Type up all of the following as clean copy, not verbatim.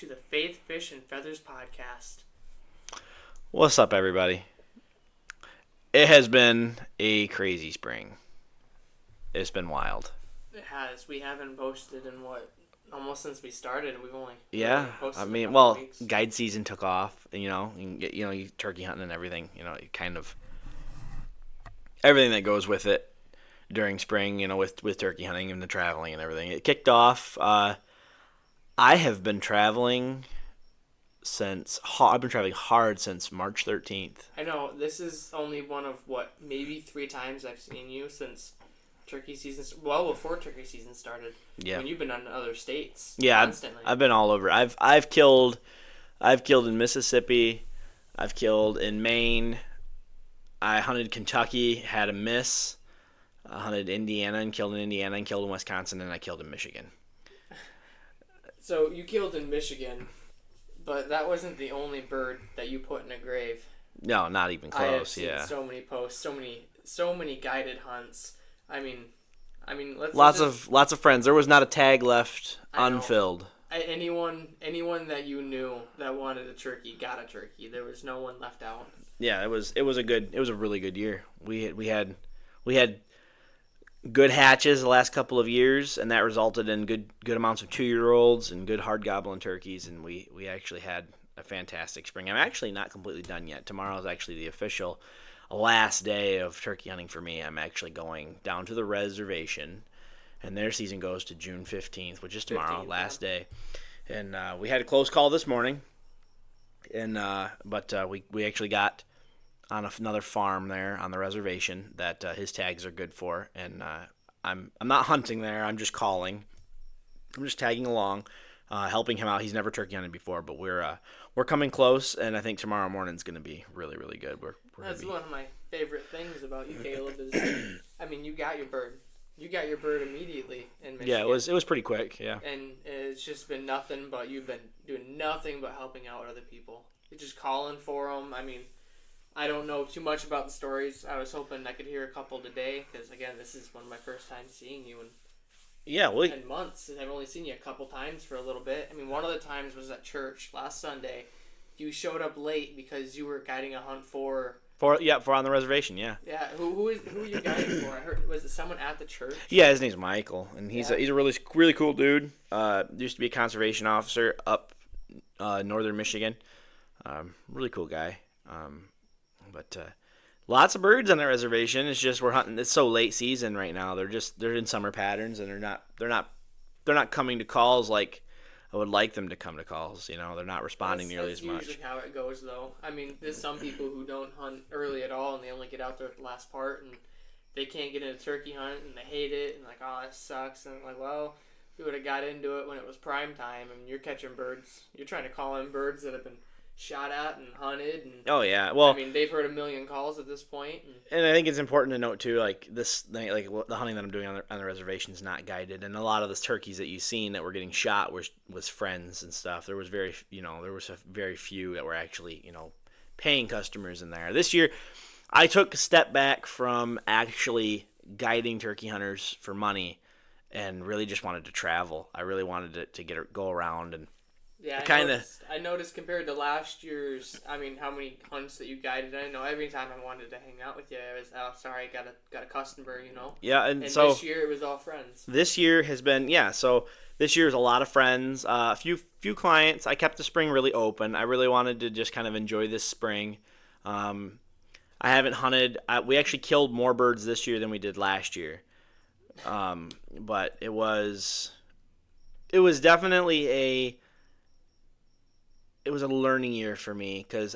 to the Faith, Fish, and Feathers podcast. What's up, everybody? It has been a crazy spring. It's been wild. It has. We haven't posted in almost since we started. We've only Yeah, posted I in a mean, couple well, weeks. guide season took off. You know, you can get you turkey hunting and everything. Kind of everything that goes with it during spring. With turkey hunting and the traveling and everything. It kicked off. I have been traveling I've been traveling hard since March 13th. I know this is only one of maybe 3 times I've seen you since turkey season. Well, before turkey season started. Yeah. I mean, you've been in other states. Yeah, constantly. I've been all over. I've killed in Mississippi. I've killed in Maine. I hunted Kentucky, had a miss. I hunted Indiana and killed in Indiana and killed in Wisconsin, and I killed in Michigan. So you killed in Michigan, but that wasn't the only bird that you put in a grave. No, not even close. I have seen yeah. so many posts, so many guided hunts. I mean, Lots of friends. There was not a tag left unfilled. Anyone that you knew that wanted a turkey got a turkey. There was no one left out. Yeah, it was a really good year. We had good hatches the last couple of years, and that resulted in good amounts of 2-year-olds and good hard gobbling turkeys, and we actually had a fantastic spring. I'm actually not completely done yet. Tomorrow is actually the official last day of turkey hunting for me. I'm actually going down to the reservation, and their season goes to June 15th, which is tomorrow, last day. And we had a close call this morning, and but we actually got on another farm there on the reservation that his tags are good for, and I'm not hunting there. I'm just calling. I'm just tagging along, helping him out. He's never turkey hunted before, but we're coming close, and I think tomorrow morning's going to be really, really good. That's one of my favorite things about you, Caleb. Is I mean, you got your bird. You got your bird immediately in Michigan. Yeah, it was pretty quick. Yeah, and it's just been nothing but you've been doing nothing but helping out other people. You're just calling for them. I mean, I don't know too much about the stories. I was hoping I could hear a couple today because, again, this is one of my first times seeing you in months. I've only seen you a couple times for a little bit. I mean, one of the times was at church last Sunday. You showed up late because you were guiding a hunt for on the reservation. Yeah. Yeah. Who are you guiding for? I heard, was it someone at the church? Yeah, his name's Michael, and he's a really cool dude. Used to be a conservation officer up northern Michigan. Really cool guy. But lots of birds on the reservation. It's just we're hunting. It's so late season right now. They're in summer patterns, and they're not coming to calls like I would like them to come to calls. They're not responding nearly as much. That's usually how it goes, though. I mean, there's some people who don't hunt early at all, and they only get out there at the last part, and they can't get in a turkey hunt, and they hate it, and like, oh, that sucks. And I'm like, well, we would have got into it when it was prime time, and you're catching birds. You're trying to call in birds that have been shot at and hunted, and oh yeah, well, I mean, they've heard a million calls at this point, and I think it's important to note too, like this, like the hunting that I'm doing on the reservation is not guided, and a lot of the turkeys that you've seen that were getting shot was friends and stuff. There was very few that were actually paying customers in there. This year, I took a step back from actually guiding turkey hunters for money, and really just wanted to travel. I really wanted to go around and. Yeah, I noticed compared to last year's. I mean, how many hunts that you guided? I know every time I wanted to hang out with you, I was, oh, sorry, got a customer, Yeah, and so this year it was all friends. This year has been So this year is a lot of friends, a few clients. I kept the spring really open. I really wanted to just kind of enjoy this spring. I haven't hunted. We actually killed more birds this year than we did last year. But it was definitely it was a learning year for me because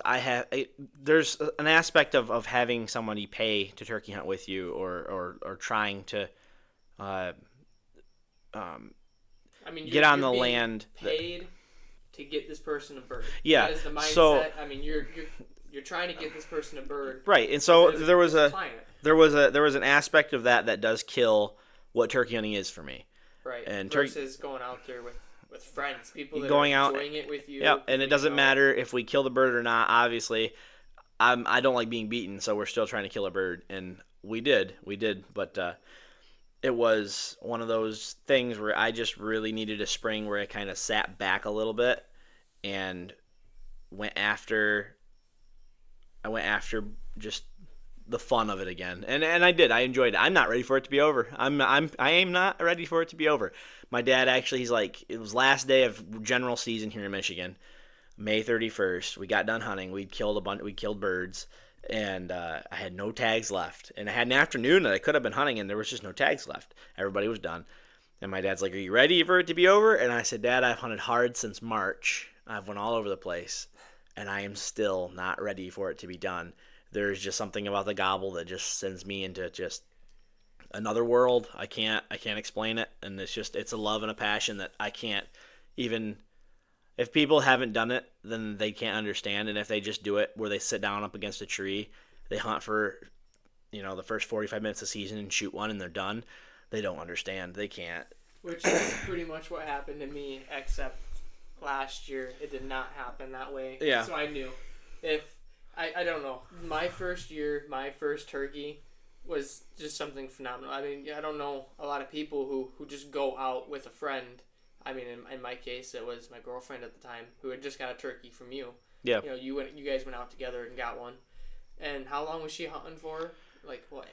there's an aspect of having somebody pay to turkey hunt with you or trying to get on the land. Paid to get this person a bird. Yeah. That is the mindset. So, I mean, you're trying to get this person a bird. Right. And so there was an aspect of that does kill what turkey hunting is for me. Right. And versus going out there with friends, people that going are out, enjoying it with you. Yeah, and it doesn't matter if we kill the bird or not. Obviously, I don't like being beaten, so we're still trying to kill a bird, and we did, but it was one of those things where I just really needed a spring where I kind of sat back a little bit and went after I went after just the fun of it again. And I did. I enjoyed it. I'm not ready for it to be over. I am not ready for it to be over. My dad actually, he's like, it was last day of general season here in Michigan, May 31st. We got done hunting. We killed birds, and I had no tags left. And I had an afternoon that I could have been hunting, and there was just no tags left. Everybody was done. And my dad's like, "Are you ready for it to be over?" And I said, "Dad, I've hunted hard since March. I've went all over the place, and I am still not ready for it to be done. There's just something about the gobble that just sends me into just another world. I can't explain it, and it's a love and a passion that I can't even. If people haven't done it, then they can't understand. And if they just do it where they sit down up against a tree, they hunt for the first 45 minutes of the season and shoot one and they're done. They don't understand. They can't. Which is pretty much what happened to me, except last year it did not happen that way. Yeah. So I knew if I don't know, my first year, my first turkey was just something phenomenal. I mean, I don't know a lot of people who just go out with a friend. I mean, in my case, it was my girlfriend at the time who had just got a turkey from you. Yeah. You guys went out together and got one. And how long was she hunting for? Like what,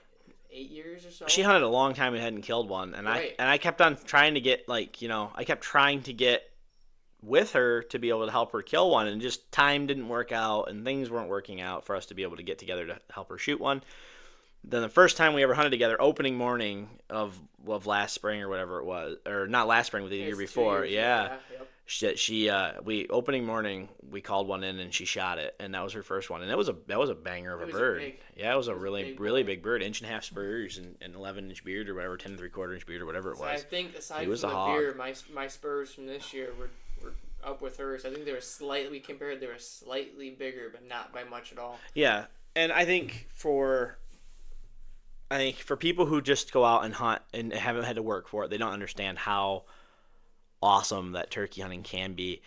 8 years or so? She hunted a long time and hadn't killed one, and Right. I kept on trying to get I kept trying to get with her to be able to help her kill one, and just time didn't work out, and things weren't working out for us to be able to get together to help her shoot one. Then the first time we ever hunted together, opening morning of last spring or whatever it was, or not last spring, but the year before, yeah. Yep. We opening morning we called one in and she shot it, and that was her first one, and that was a banger of a bird. Yeah, it was a really big bird, 1.5 spurs and 11-inch beard or whatever, 10 3/4 inch beard or whatever it was. I think aside He was from a the hog. beard, my spurs from this year were up with hers. I think they were slightly compared. They were slightly bigger, but not by much at all. Yeah, and I think for people who just go out and hunt and haven't had to work for it, they don't understand how awesome that turkey hunting can be.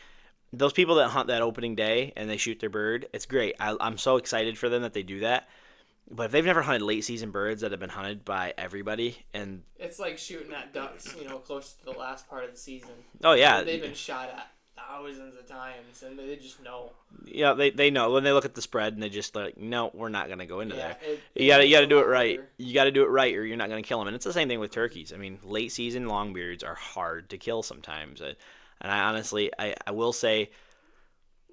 Those people that hunt that opening day and they shoot their bird, it's great. I'm so excited for them that they do that. But if they've never hunted late season birds that have been hunted by everybody, and it's like shooting at ducks, close to the last part of the season. Oh yeah, they've been shot at thousands of times, and they just know. Yeah, they know when they look at the spread and they just like, no, we're not gonna go into there. You got to do it right. You got to do it right, or you're not gonna kill them. And it's the same thing with turkeys. I mean, late season longbeards are hard to kill sometimes, and I honestly, I will say,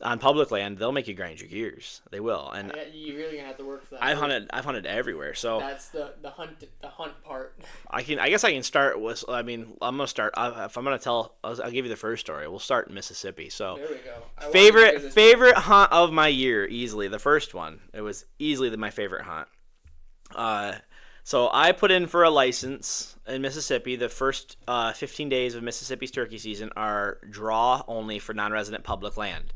on public land, they'll make you grind your gears. They will, and you really gonna have to work for that. I've hunted everywhere, so that's the hunt part. I guess I can start with. I mean, I'm gonna start. If I'm gonna tell, I'll give you the first story. We'll start in Mississippi. So there we go. Favorite hunt of my year, easily the first one. It was easily my favorite hunt. So I put in for a license in Mississippi. The first 15 days of Mississippi's turkey season are draw only for non-resident public land.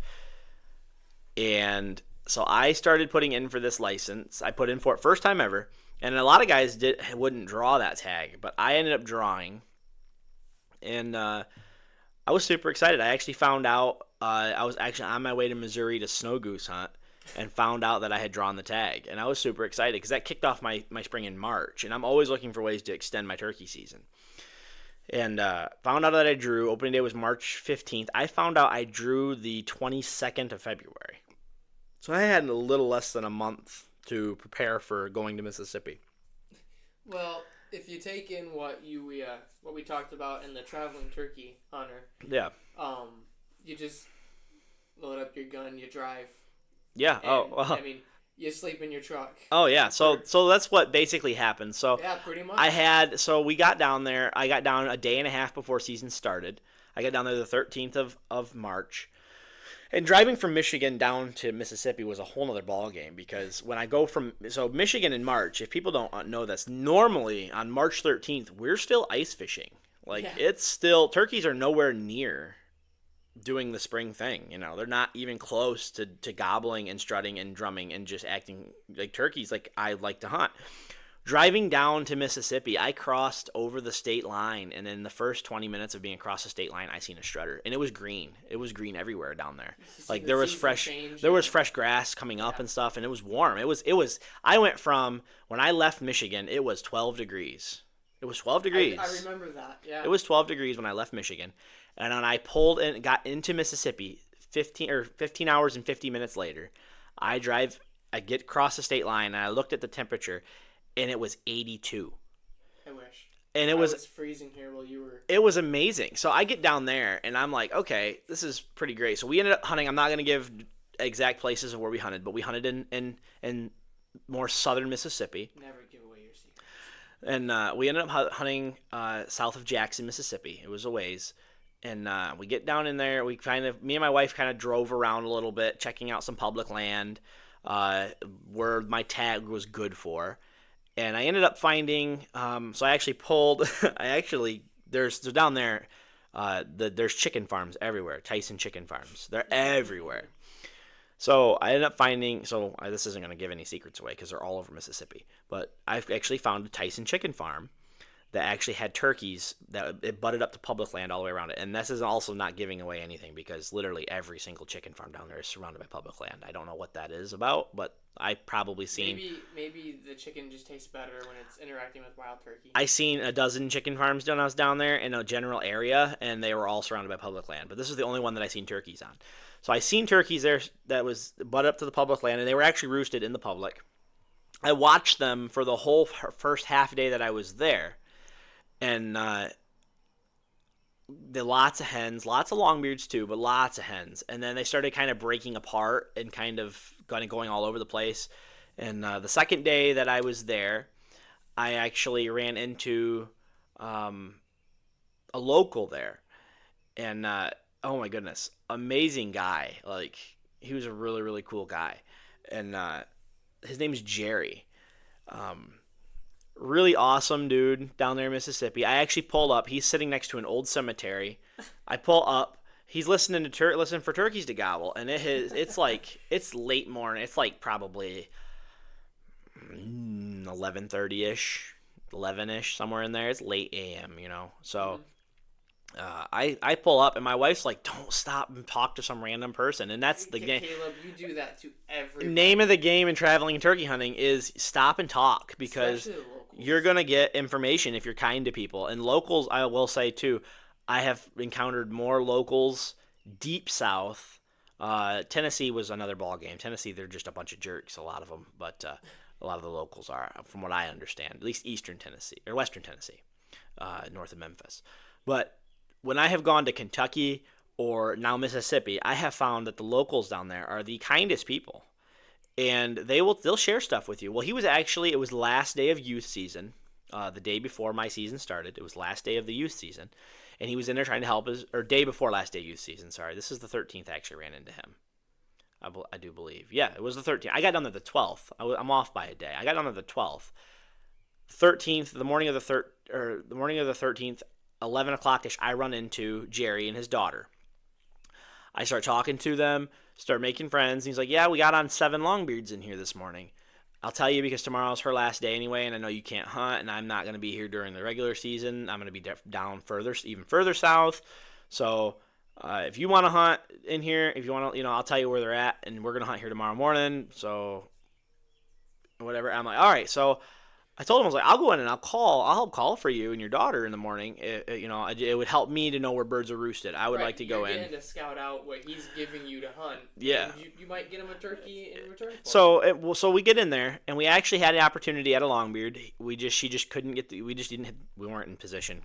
And so I started putting in for this license. I put in for it first time ever, and a lot of guys wouldn't draw that tag, but I ended up drawing, and I was super excited. I actually found out I was actually on my way to Missouri to snow goose hunt, and found out that I had drawn the tag, and I was super excited because that kicked off my spring in March, and I'm always looking for ways to extend my turkey season. And found out that I drew. Opening day was March 15th. I found out I drew the 22nd of February. So I had a little less than a month to prepare for going to Mississippi. Well, if you take in what we talked about in the traveling turkey hunter, yeah, you just load up your gun, you drive. Yeah. I mean, you sleep in your truck. Oh yeah. So that's what basically happened. So yeah, pretty much. We got down there. I got down a day and a half before season started. I got down there the 13th of March. And driving from Michigan down to Mississippi was a whole other ballgame, because when I go from Michigan in March, if people don't know this, normally on March 13th, we're still ice fishing. It's still, turkeys are nowhere near doing the spring thing. They're not even close to gobbling and strutting and drumming and just acting like turkeys like I like to hunt. Driving down to Mississippi, I crossed over the state line, and in the first 20 minutes of being across the state line, I seen a strutter, and it was green. It was green everywhere down there. There was fresh grass coming up and stuff, and it was warm. It was. I went from, when I left Michigan, it was 12 degrees. It was 12 degrees. I remember that. Yeah. It was 12 degrees when I left Michigan, and when I pulled in, got into Mississippi, 15 hours and 50 minutes later, I get across the state line, and I looked at the temperature, and it was 82. I wish. And I was freezing here while you were. it was amazing. So I get down there, and I'm like, okay, this is pretty great. So we ended up hunting. I'm not going to give exact places of where we hunted, but we hunted in more southern Mississippi. Never give away your secrets. And we ended up hunting south of Jackson, Mississippi. It was a ways. And we get down in there. Me and my wife kind of drove around a little bit, checking out some public land where my tag was good for. And I ended up finding, so I actually pulled, there's down there, there's chicken farms everywhere, Tyson chicken farms. They're everywhere. So I ended up finding, this isn't going to give any secrets away because they're all over Mississippi, but I've actually found a Tyson chicken farm that actually had turkeys that it butted up to public land all the way around it. And this is also not giving away anything because literally every single chicken farm down there is surrounded by public land. I don't know what that is about, but I probably seen maybe the chicken just tastes better when it's interacting with wild turkey. I seen a dozen chicken farms when I was down there in a general area, and they were all surrounded by public land. But this is the only one that I seen turkeys on. So I seen turkeys there that was butted up to the public land, and they were actually roosted in the public. I watched them for the whole first half day that I was there. And lots of hens, lots of longbeards too, but lots of hens. And then they started kind of breaking apart and kind of going all over the place. And the second day that I was there, I actually ran into a local there. And oh my goodness, amazing guy. Like, he was a really, really cool guy. And his name's Jerry. Really awesome dude down there in Mississippi. I actually pull up. He's sitting next to an old cemetery. I pull up. He's listening for turkeys to gobble, and it's late morning. It's like probably 11:30ish, 11ish, somewhere in there. It's late a.m. So I pull up, and my wife's like, "Don't stop and talk to some random person." And that's the game. Caleb, you do that to everyone. Name of the game in traveling and turkey hunting is stop and talk, because you're going to get information if you're kind to people. And locals, I will say too, I have encountered more locals deep south. Tennessee was another ball game. Tennessee, they're just a bunch of jerks, a lot of them, but a lot of the locals are, from what I understand, at least eastern Tennessee or western Tennessee, north of Memphis. But when I have gone to Kentucky or now Mississippi, I have found that the locals down there are the kindest people, and they'll share stuff with you. Well, it was the last day of youth season, the day before my season started. It was last day of the youth season, and he was in there trying to help day before last day of youth season. Sorry, this is the 13th. I actually ran into him. I do believe. Yeah, it was the 13th. I got down there the 12th. I'm off by a day. I got down there the 12th. 13th, the morning of the 13th. 11 o'clock-ish, I run into Jerry and his daughter. I start talking to them, start making friends. And he's like, yeah, we got on 7 longbeards in here this morning. I'll tell you because tomorrow's her last day anyway, and I know you can't hunt, and I'm not going to be here during the regular season. I'm going to be down even further south. So if you want to hunt in here, if you want to, I'll tell you where they're at, and we're going to hunt here tomorrow morning. So whatever. I'm like, all right, so I told him, I was like, I'll go in and I'll help call for you and your daughter in the morning. It would help me to know where birds are roosted. I would like to go in. You're getting to scout out what he's giving you to hunt. Yeah. You might get him a turkey in return for it. So we get in there, and we actually had the opportunity at a longbeard. She just couldn't get we weren't in position.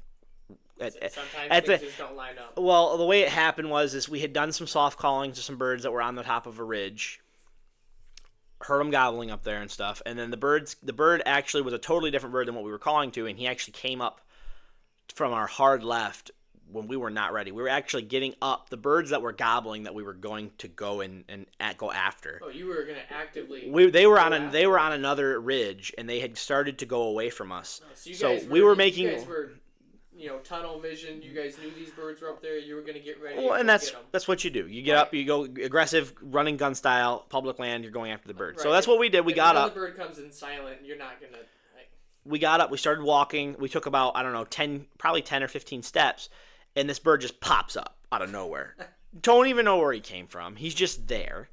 Sometimes things just don't line up. Well, the way it happened was we had done some soft calling to some birds that were on the top of a ridge. Heard them gobbling up there and stuff, and then the bird actually was a totally different bird than what we were calling to, and he actually came up from our hard left when we were not ready. We were actually getting up the birds that were gobbling that we were going to go and go after. Oh, you were going to actively. They were on another ridge, and they had started to go away from us. So we were making. You guys were, tunnel vision. You guys knew these birds were up there. You were going to get ready. Well, and that's what you do. You get up, you go aggressive, running gun style, public land. You're going after the bird. Right. So that's what we did. We got up. The bird comes in silent. You're not going to. We got up. We started walking. We took about probably 10 or 15 steps, and this bird just pops up out of nowhere. Don't even know where he came from. He's just there.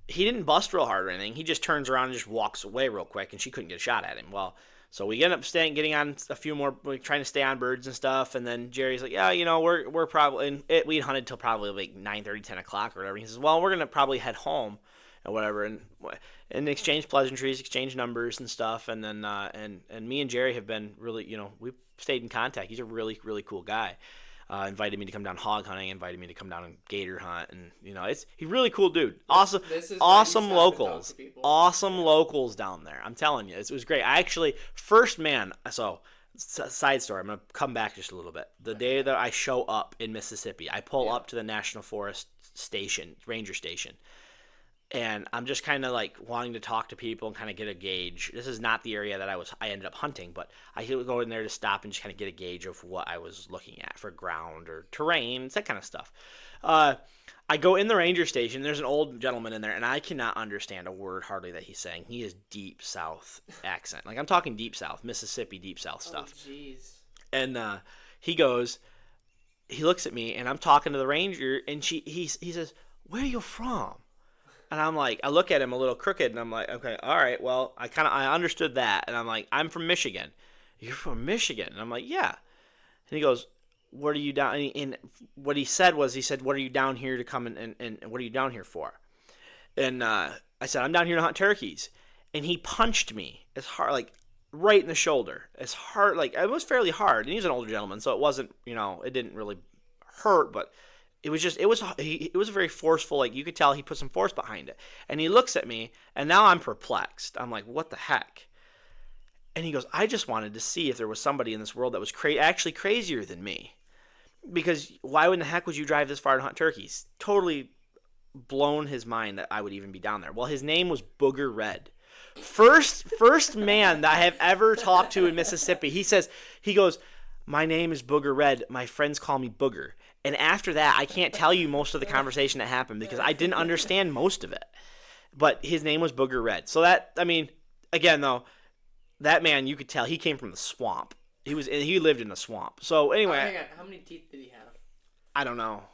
He didn't bust real hard or anything. He just turns around and just walks away real quick, and she couldn't get a shot at him. Well, So we end up getting on a few more, like, trying to stay on birds and stuff. And then Jerry's like, yeah, we're probably, and we hunted till probably like 9:30, 10 o'clock or whatever. He says, well, we're gonna probably head home and whatever, and exchange pleasantries, exchange numbers and stuff. And then and me and Jerry have been really, we've stayed in contact. He's a really really cool guy. Invited me to come down hog hunting, invited me to come down and gator hunt, and he's a really cool dude. Awesome, This is why you awesome stop and talk locals, to people. awesome locals down there. I'm telling you, it was great. I actually first man. So side story. I'm gonna come back just a little bit. The day that I show up in Mississippi, I pull up to the National Forest station, ranger station. And I'm just kind of like wanting to talk to people and kind of get a gauge. This is not the area that I ended up hunting, but I could go in there to stop and just kind of get a gauge of what I was looking at for ground or terrain, that kind of stuff. I go in the ranger station. There's an old gentleman in there, and I cannot understand a word hardly that he's saying. He is deep South accent. Like, I'm talking deep South, Mississippi deep South stuff. Oh, jeez. And he looks at me, and I'm talking to the ranger, and he says, "Where are you from?" And I'm like, I look at him a little crooked, and I'm like, okay, all right, well, I understood that, and I'm like, I'm from Michigan. You're from Michigan? And I'm like, yeah. And he goes, what are you down? And what he said, what are you down here to come and what are you down here for? And I said, I'm down here to hunt turkeys. And he punched me as hard, like right in the shoulder, as hard, like it was fairly hard. And he's an older gentleman, so it wasn't, it didn't really hurt, but it was very forceful. Like, you could tell he put some force behind it. And he looks at me, and now I'm perplexed. I'm like, what the heck? And he goes, I just wanted to see if there was somebody in this world that was actually crazier than me. Because why in the heck would you drive this far to hunt turkeys? Totally blown his mind that I would even be down there. Well, his name was Booger Red. First man that I have ever talked to in Mississippi. He goes, my name is Booger Red. My friends call me Booger. And after that, I can't tell you most of the conversation that happened because I didn't understand most of it. But his name was Booger Red. So again though, that man, you could tell he came from the swamp. He lived in the swamp. So anyway, hang on. How many teeth did he have? I don't know.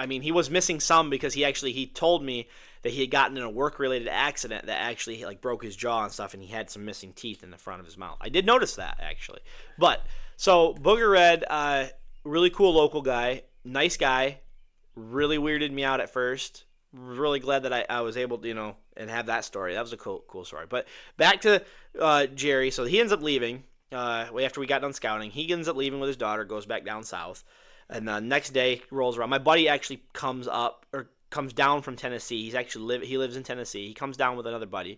He was missing some because he told me that he had gotten in a work-related accident that actually like broke his jaw and stuff, and he had some missing teeth in the front of his mouth. I did notice that actually. But so Booger Red, really cool local guy. Nice guy, really weirded me out at first. Really glad that I was able to, and have that story. That was a cool story. But back to Jerry. So he ends up leaving after we got done scouting. He ends up leaving with his daughter, goes back down south. And the next day rolls around. My buddy actually comes down from Tennessee. He lives in Tennessee. He comes down with another buddy.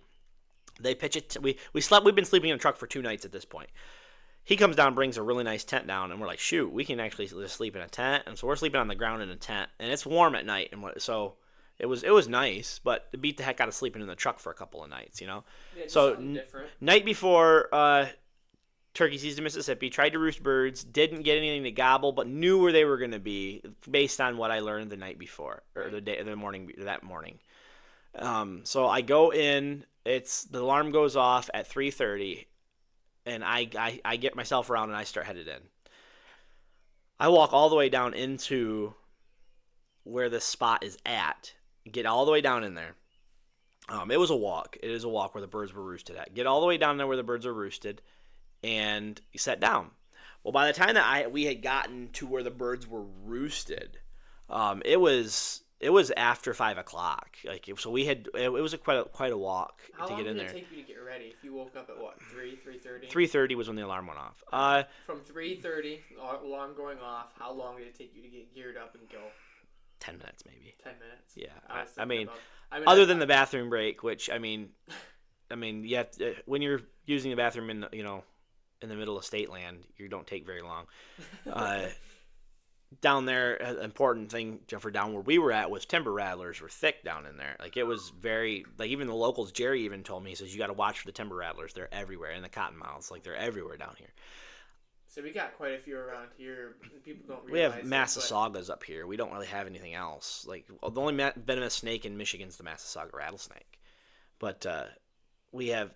They pitch it. We've been sleeping in a truck for 2 nights at this point. He comes down, brings a really nice tent down, and we're like, shoot, we can actually just sleep in a tent. And so we're sleeping on the ground in a tent, and it's warm at night, and so it was nice, but it beat the heck out of sleeping in the truck for a couple of nights, Yeah, so different. Night before turkey season, Mississippi, tried to roost birds, didn't get anything to gobble, but knew where they were going to be based on what I learned the night before or that morning. So I go in. The alarm goes off at 3:30. And I get myself around and I start headed in. I walk all the way down into where this spot is at. Get all the way down in there. It was a walk. It is a walk where the birds were roosted at. Get all the way down there where the birds are roosted, and you sat down. Well, by the time that we had gotten to where the birds were roosted, it was after 5 o'clock. So it was quite a walk to get in there. How long did it take you to get ready? If you woke up at what, 3:30? 3:30 was when the alarm went off. From 3:30, alarm going off. How long did it take you to get geared up and go? 10 minutes maybe. 10 minutes. Yeah, other than the bathroom break, which yeah, when you're using the bathroom in the middle of state land, you don't take very long. Down there, an important thing for down where we were at was timber rattlers were thick down in there. Like, it was very, like, even the locals, Jerry even told me, he says, you got to watch for the timber rattlers. They're everywhere. And the cottonmouths, like, they're everywhere down here. So we got quite a few around here. People don't realize we have Massasaugas up here. We don't really have anything else. Like, the only venomous snake in Michigan is the Massasauga rattlesnake. But we have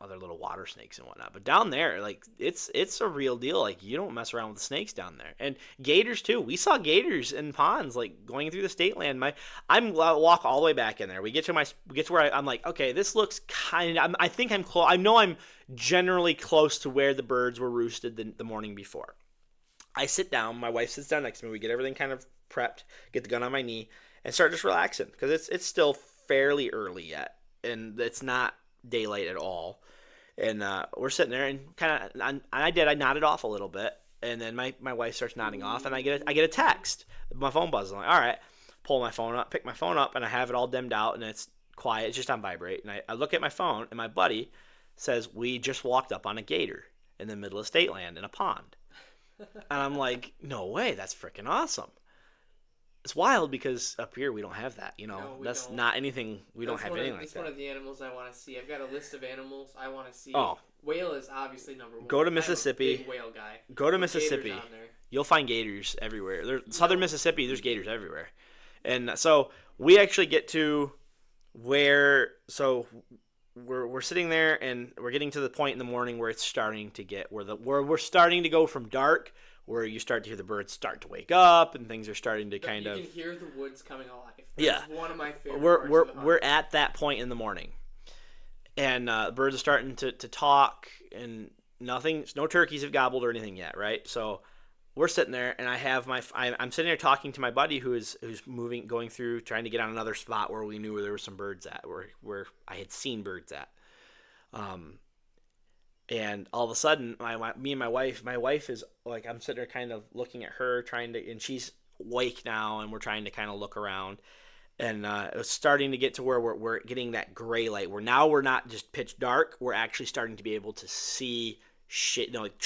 other little water snakes and whatnot. But down there, like it's a real deal. Like you don't mess around with snakes down there, and gators too. We saw gators in ponds like going through the state land. I'm walk all the way back in there. We get to where I'm like, okay, this looks kind of. I think I'm close. I know I'm generally close to where the birds were roosted the morning before. I sit down. My wife sits down next to me. We get everything kind of prepped. Get the gun on my knee and start just relaxing because it's still fairly early yet, and it's not daylight at all. And we're sitting there, and kind of, I nodded off a little bit, and then my wife starts nodding off, and I get a text. My phone buzzes. I'm like, all right, pull my phone up, pick my phone up, and I have it all dimmed out, and it's quiet. It's just on vibrate, and I look at my phone, and my buddy says we just walked up on a gator in the middle of state land in a pond, and I'm like, no way, that's freaking awesome. It's wild because up here we don't have that. No, that's don't. not anything. We don't have anything like that. It's one of the animals I want to see. I've got a list of animals I want to see. Oh. Whale is obviously number one. Go to Mississippi. I'm a big whale guy. Go to Mississippi. You'll find gators everywhere. Southern Mississippi, there's gators everywhere. And so we actually get to where we're sitting there and we're getting to the point in the morning where it's starting to get where we're starting to go from dark, where you start to hear the birds start to wake up and things are starting to kind of. You can hear the woods coming alive. Yeah, it's one of my favorite. We're at that point in the morning, and the birds are starting to talk, and no turkeys have gobbled or anything yet, right? So we're sitting there, and I'm sitting there talking to my buddy who's going through trying to get on another spot where we knew where there were some birds at, where I had seen birds at. And all of a sudden, me and my wife is like, I'm sitting there kind of looking at her, and she's awake now, and we're trying to kind of look around. And it was starting to get to where we're getting that gray light, where now we're not just pitch dark, we're actually starting to be able to see shit, like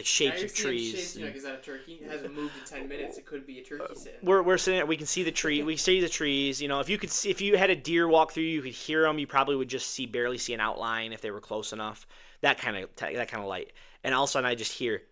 shapes of trees. Is that a turkey? It hasn't moved in 10 minutes. It could be a turkey sitting. We're sitting there, we can see the tree. We see the trees. If you had a deer walk through, you could hear them. You probably would just barely see an outline if they were close enough. That kind of light. And all of a sudden, I just hear,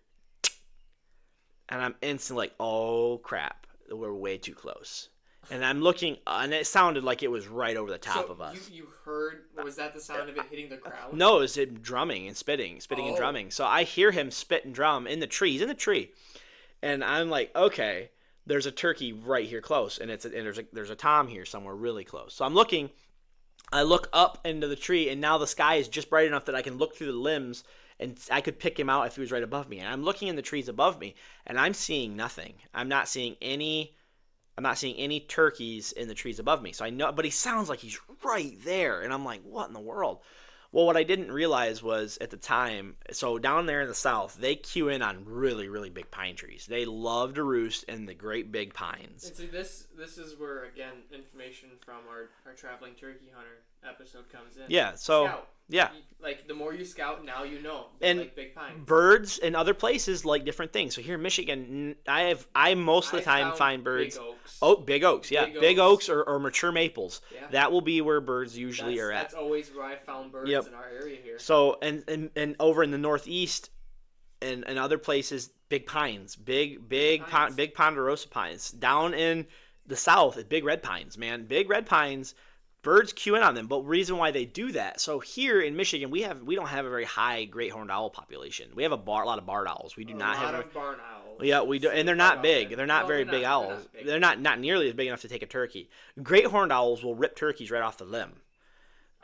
and I'm instantly like, "Oh crap, we're way too close." And I'm looking, and it sounded like it was right over the top of us. You heard? Was that the sound of it hitting the ground? No, it was him drumming and spitting and drumming. So I hear him spit and drum in the tree, and I'm like, okay, there's a turkey right here close, and there's a tom here somewhere really close. So I'm looking. I look up into the tree, and now the sky is just bright enough that I can look through the limbs, and I could pick him out if he was right above me. And I'm looking in the trees above me, and I'm seeing nothing. I'm not seeing any turkeys in the trees above me. So I know, but he sounds like he's right there, and I'm like, what in the world? Well, what I didn't realize was at the time, so down there in the south, they cue in on really, really big pine trees. They love to roost in the great big pines. And so this is where, again, information from our traveling turkey hunter episode comes in. Yeah, so Scout. Yeah. Like, the more you scout, now you know. And like big pines. Birds in other places like different things. So here in Michigan, I most of the time find birds. Big oaks. Oh, big oaks, yeah. Big oaks or mature maples. Yeah. That will be where birds usually are at. That's always where I found birds in our area here. So, and over in the Northeast and other places, big pines. Big ponderosa pines. Down in the South, big red pines, man. Big red pines. Birds cue in on them, but reason why they do that. So here in Michigan, we don't have a very high great horned owl population. We have a lot of barred owls. We do not have a lot of barn owls. Yeah, we do, and they're not big. They're not very big owls. They're not nearly as big enough to take a turkey. Great horned owls will rip turkeys right off the limb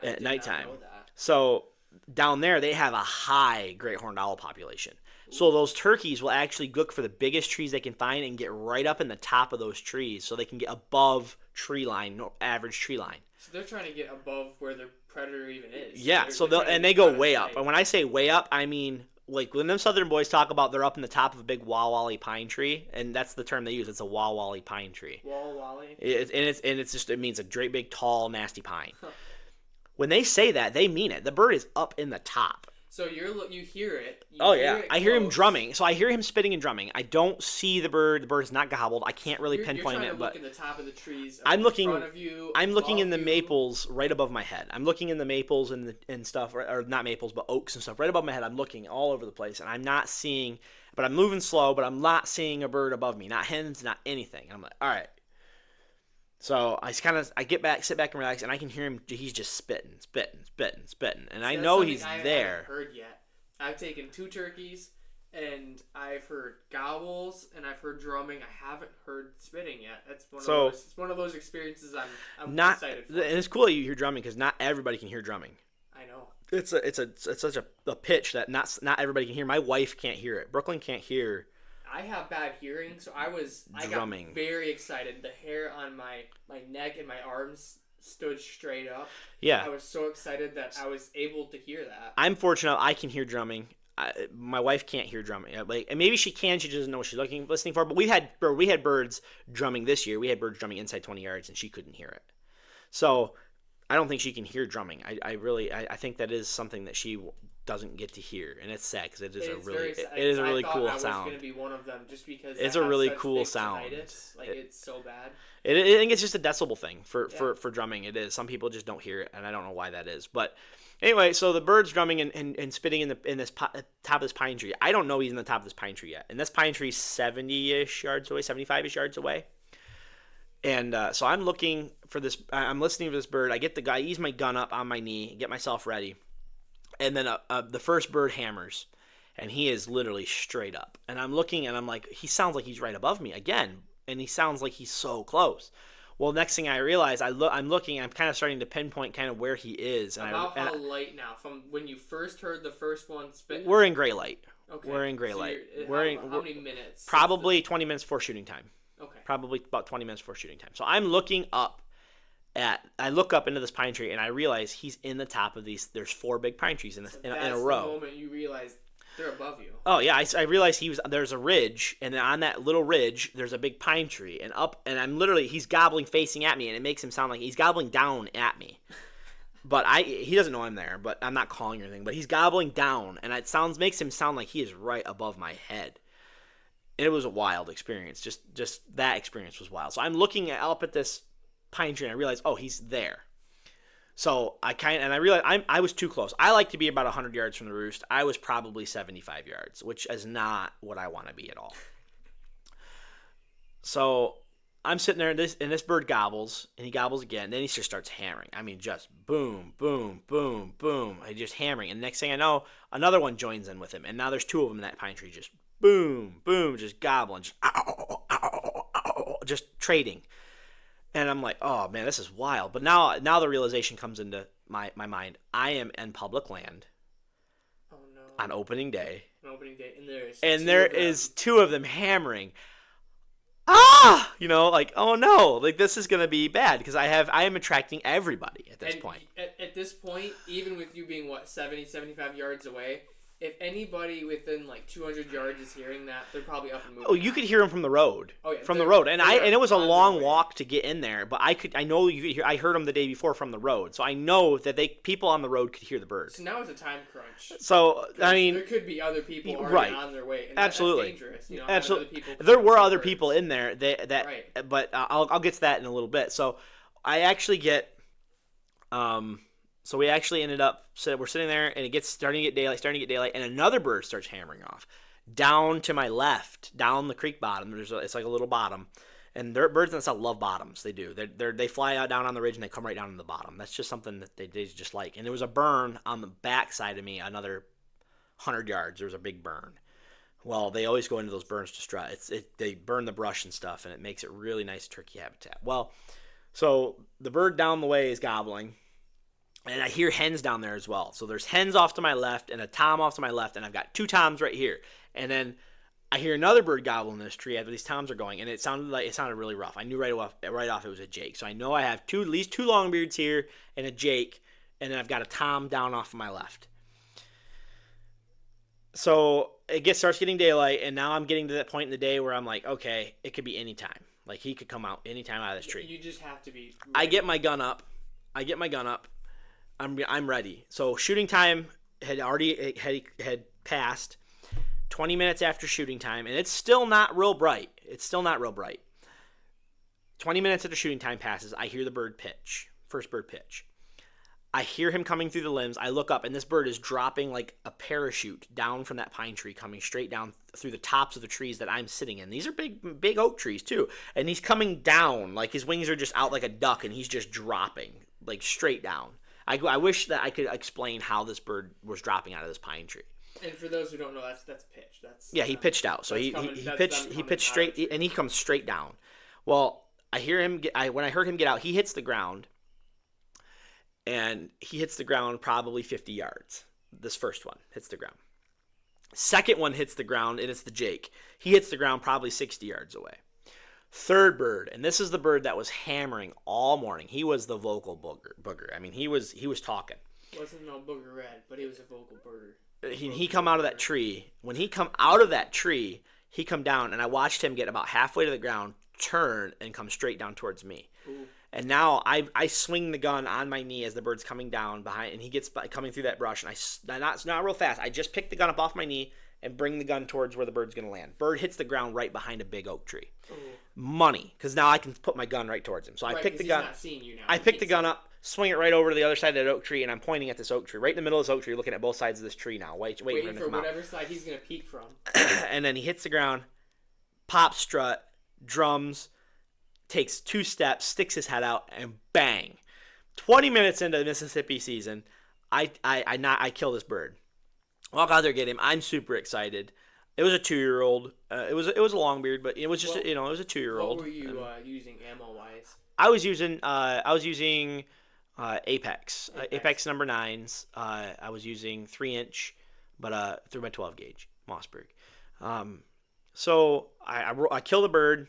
at nighttime. So down there, they have a high great horned owl population. So those turkeys will actually look for the biggest trees they can find and get right up in the top of those trees so they can get above tree line, average tree line. So they're trying to get above where the predator even is. Yeah, they go way up. And when I say way up, I mean like when them southern boys talk about they're up in the top of a big wall-wally pine tree, and that's the term they use. It's a wall-wally pine tree. Wall-wally? It means a great big tall nasty pine. When they say that, they mean it. The bird is up in the top. So you hear it. I hear him drumming. So I hear him spitting and drumming. I don't see the bird. The bird is not gobbled. I can't really pinpoint it. But look in the top of the trees. I'm looking. In front of you, I'm looking in the maples right above my head. I'm looking in the maples and stuff, or not maples, but oaks and stuff right above my head. I'm looking all over the place, and I'm not seeing. But I'm moving slow. But I'm not seeing a bird above me. Not hens. Not anything. And I'm like, all right. So I get back, sit back and relax, and I can hear him. He's just spitting, and I See, that's know something he's I haven't there. heard yet. I've taken 2 turkeys, and I've heard gobbles, and I've heard drumming. I haven't heard spitting yet. That's one of So those. It's one of those experiences I'm not, excited for. and it's cool that you hear drumming because not everybody can hear drumming. I know. It's such a pitch that not everybody can hear. My wife can't hear it. Brooklyn can't hear I have bad hearing, so I got drumming. very excited. The hair on my neck and my arms stood straight up. Yeah, I was so excited that I was able to hear that. I'm fortunate. I can hear drumming. My wife can't hear drumming. Like, and maybe she can. She doesn't know what she's listening for. But we had birds drumming this year. We had birds drumming inside 20 yards, and she couldn't hear it. So I don't think she can hear drumming. I think that is something that she doesn't get to hear, and it's sad because it is a really cool sound. I was going to be one of them just because it's a really cool sound. Tinnitus. Like it's so bad. I think it's just a decibel thing for drumming. It is. Some people just don't hear it, and I don't know why that is. But anyway, so the bird's drumming and spitting in this top of this pine tree. I don't know he's in the top of this pine tree yet, and this pine tree's 70-ish yards away, 75-ish yards away. And so I'm looking for this. I'm listening for this bird. I ease my gun up on my knee, get myself ready, and then the first bird hammers, and he is literally straight up. And I'm looking, and I'm like, he sounds like he's right above me again, and he sounds like he's so close. Well, next thing I realize, I'm looking, I'm kind of starting to pinpoint kind of where he is. And how light now? From when you first heard the first one spit? We're in gray light. Okay. We're in gray light. How many minutes? Probably 20 minutes before shooting time. Okay. Probably about 20 minutes before shooting time. So I'm looking up I look up into this pine tree, and I realize he's in the top of these. There's 4 big pine trees in a row. That's the moment you realize they're above you. Oh yeah, I realized there's a ridge, and then on that little ridge, there's a big pine tree, and he's gobbling facing at me, and it makes him sound like he's gobbling down at me. But he doesn't know I'm there, but I'm not calling or anything. But he's gobbling down, and it makes him sound like he is right above my head. And it was a wild experience. Just that experience was wild. So I'm looking up at this pine tree, and I realize, oh, he's there. So I realized I was too close. I like to be about 100 yards from the roost. I was probably 75 yards, which is not what I want to be at all. So I'm sitting there, and this bird gobbles, and he gobbles again. And then he just starts hammering. I mean, just boom, boom, boom, boom. He's just hammering. And next thing I know, another one joins in with him. And now there's 2 of them in that pine tree, just boom, boom, just gobbling, just ow, ow, ow, just trading. And I'm like, oh man, this is wild. But now the realization comes into my mind. I am in public land. Oh no. On opening day. And there is 2 of them hammering. Ah! Like, oh no, like this is gonna be bad because I am attracting everybody at this point. At this point, even with you being 70, 75 yards away, if anybody within like 200 yards is hearing that, they're probably up and moving. Oh, you could hear them from the road. Oh yeah, from the road, and it was a long walk to get in there. But I know you could hear. I heard them the day before from the road, so I know that people on the road could hear the birds. So now it's a time crunch. So I mean, there could be other people already on their way. And absolutely, that's dangerous. Absolutely. There were other people in there right. But I'll get to that in a little bit. So I actually get So we actually ended up, we're sitting there, and it starting to get daylight, and another bird starts hammering off. Down to my left, down the creek bottom, it's like a little bottom, and birds in the south love bottoms. They do. They fly out down on the ridge, and they come right down to the bottom. That's just something that they just like. And there was a burn on the back side of me, another 100 yards. There was a big burn. Well, they always go into those burns to strut. They burn the brush and stuff, and it makes it really nice turkey habitat. Well, so the bird down the way is gobbling. And I hear hens down there as well. So there's hens off to my left and a tom off to my left, and I've got 2 toms right here. And then I hear another bird gobble in this tree as these toms are going, and it sounded really rough. I knew right off it was a jake. So I know I have at least 2 longbeards here and a jake, and then I've got a tom down off of my left. So it starts getting daylight, and now I'm getting to that point in the day where I'm like, okay, it could be any time. Like he could come out anytime out of this tree. You just have to be ready. I get my gun up. I'm ready. So shooting time had already had passed. 20 minutes after shooting time, and it's still not real bright. 20 minutes after shooting time passes, I hear the first bird pitch. I hear him coming through the limbs. I look up, and this bird is dropping like a parachute down from that pine tree, coming straight down through the tops of the trees that I'm sitting in. These are big oak trees too, and he's coming down like his wings are just out like a duck, and he's just dropping like straight down. I wish that I could explain how this bird was dropping out of this pine tree. And for those who don't know, that's pitch. That's Yeah, he pitched out. So he pitched straight, and he comes straight down. Well, when I heard him get out, he hits the ground. And he hits the ground probably 50 yards. This first one hits the ground. Second one hits the ground, and it's the Jake. He hits the ground probably 60 yards away. Third bird, and this is the bird that was hammering all morning. He was the vocal booger. I mean, he was talking. Wasn't no booger red, but he was a vocal booger. He come out of that tree. When he come out of that tree, he come down, and I watched him get about halfway to the ground, turn, and come straight down towards me. Ooh. And now I swing the gun on my knee as the bird's coming down behind, and he gets coming through that brush, and it's not real fast. I just pick the gun up off my knee and bring the gun towards where the bird's going to land. Bird hits the ground right behind a big oak tree. Ooh. Money, because now I can put my gun right towards him. So I pick the gun. He's not seeing you now. I pick the gun up, swing it right over to the other side of that oak tree, and I'm pointing at this oak tree, right in the middle of this oak tree, looking at both sides of this tree now, waiting for him to come out. Whatever side he's going to peek from. And then he hits the ground, pop strut, drums, takes 2 steps, sticks his head out, and bang. 20 minutes into the Mississippi season, I kill this bird. Walk out there, get him. I'm super excited. It was a 2-year-old. It was a long beard, but it was just it was a 2-year-old. What were you using ammo wise? I was using Apex number 9s. I was using 3-inch, but 3x12 gauge Mossberg. So I kill the bird.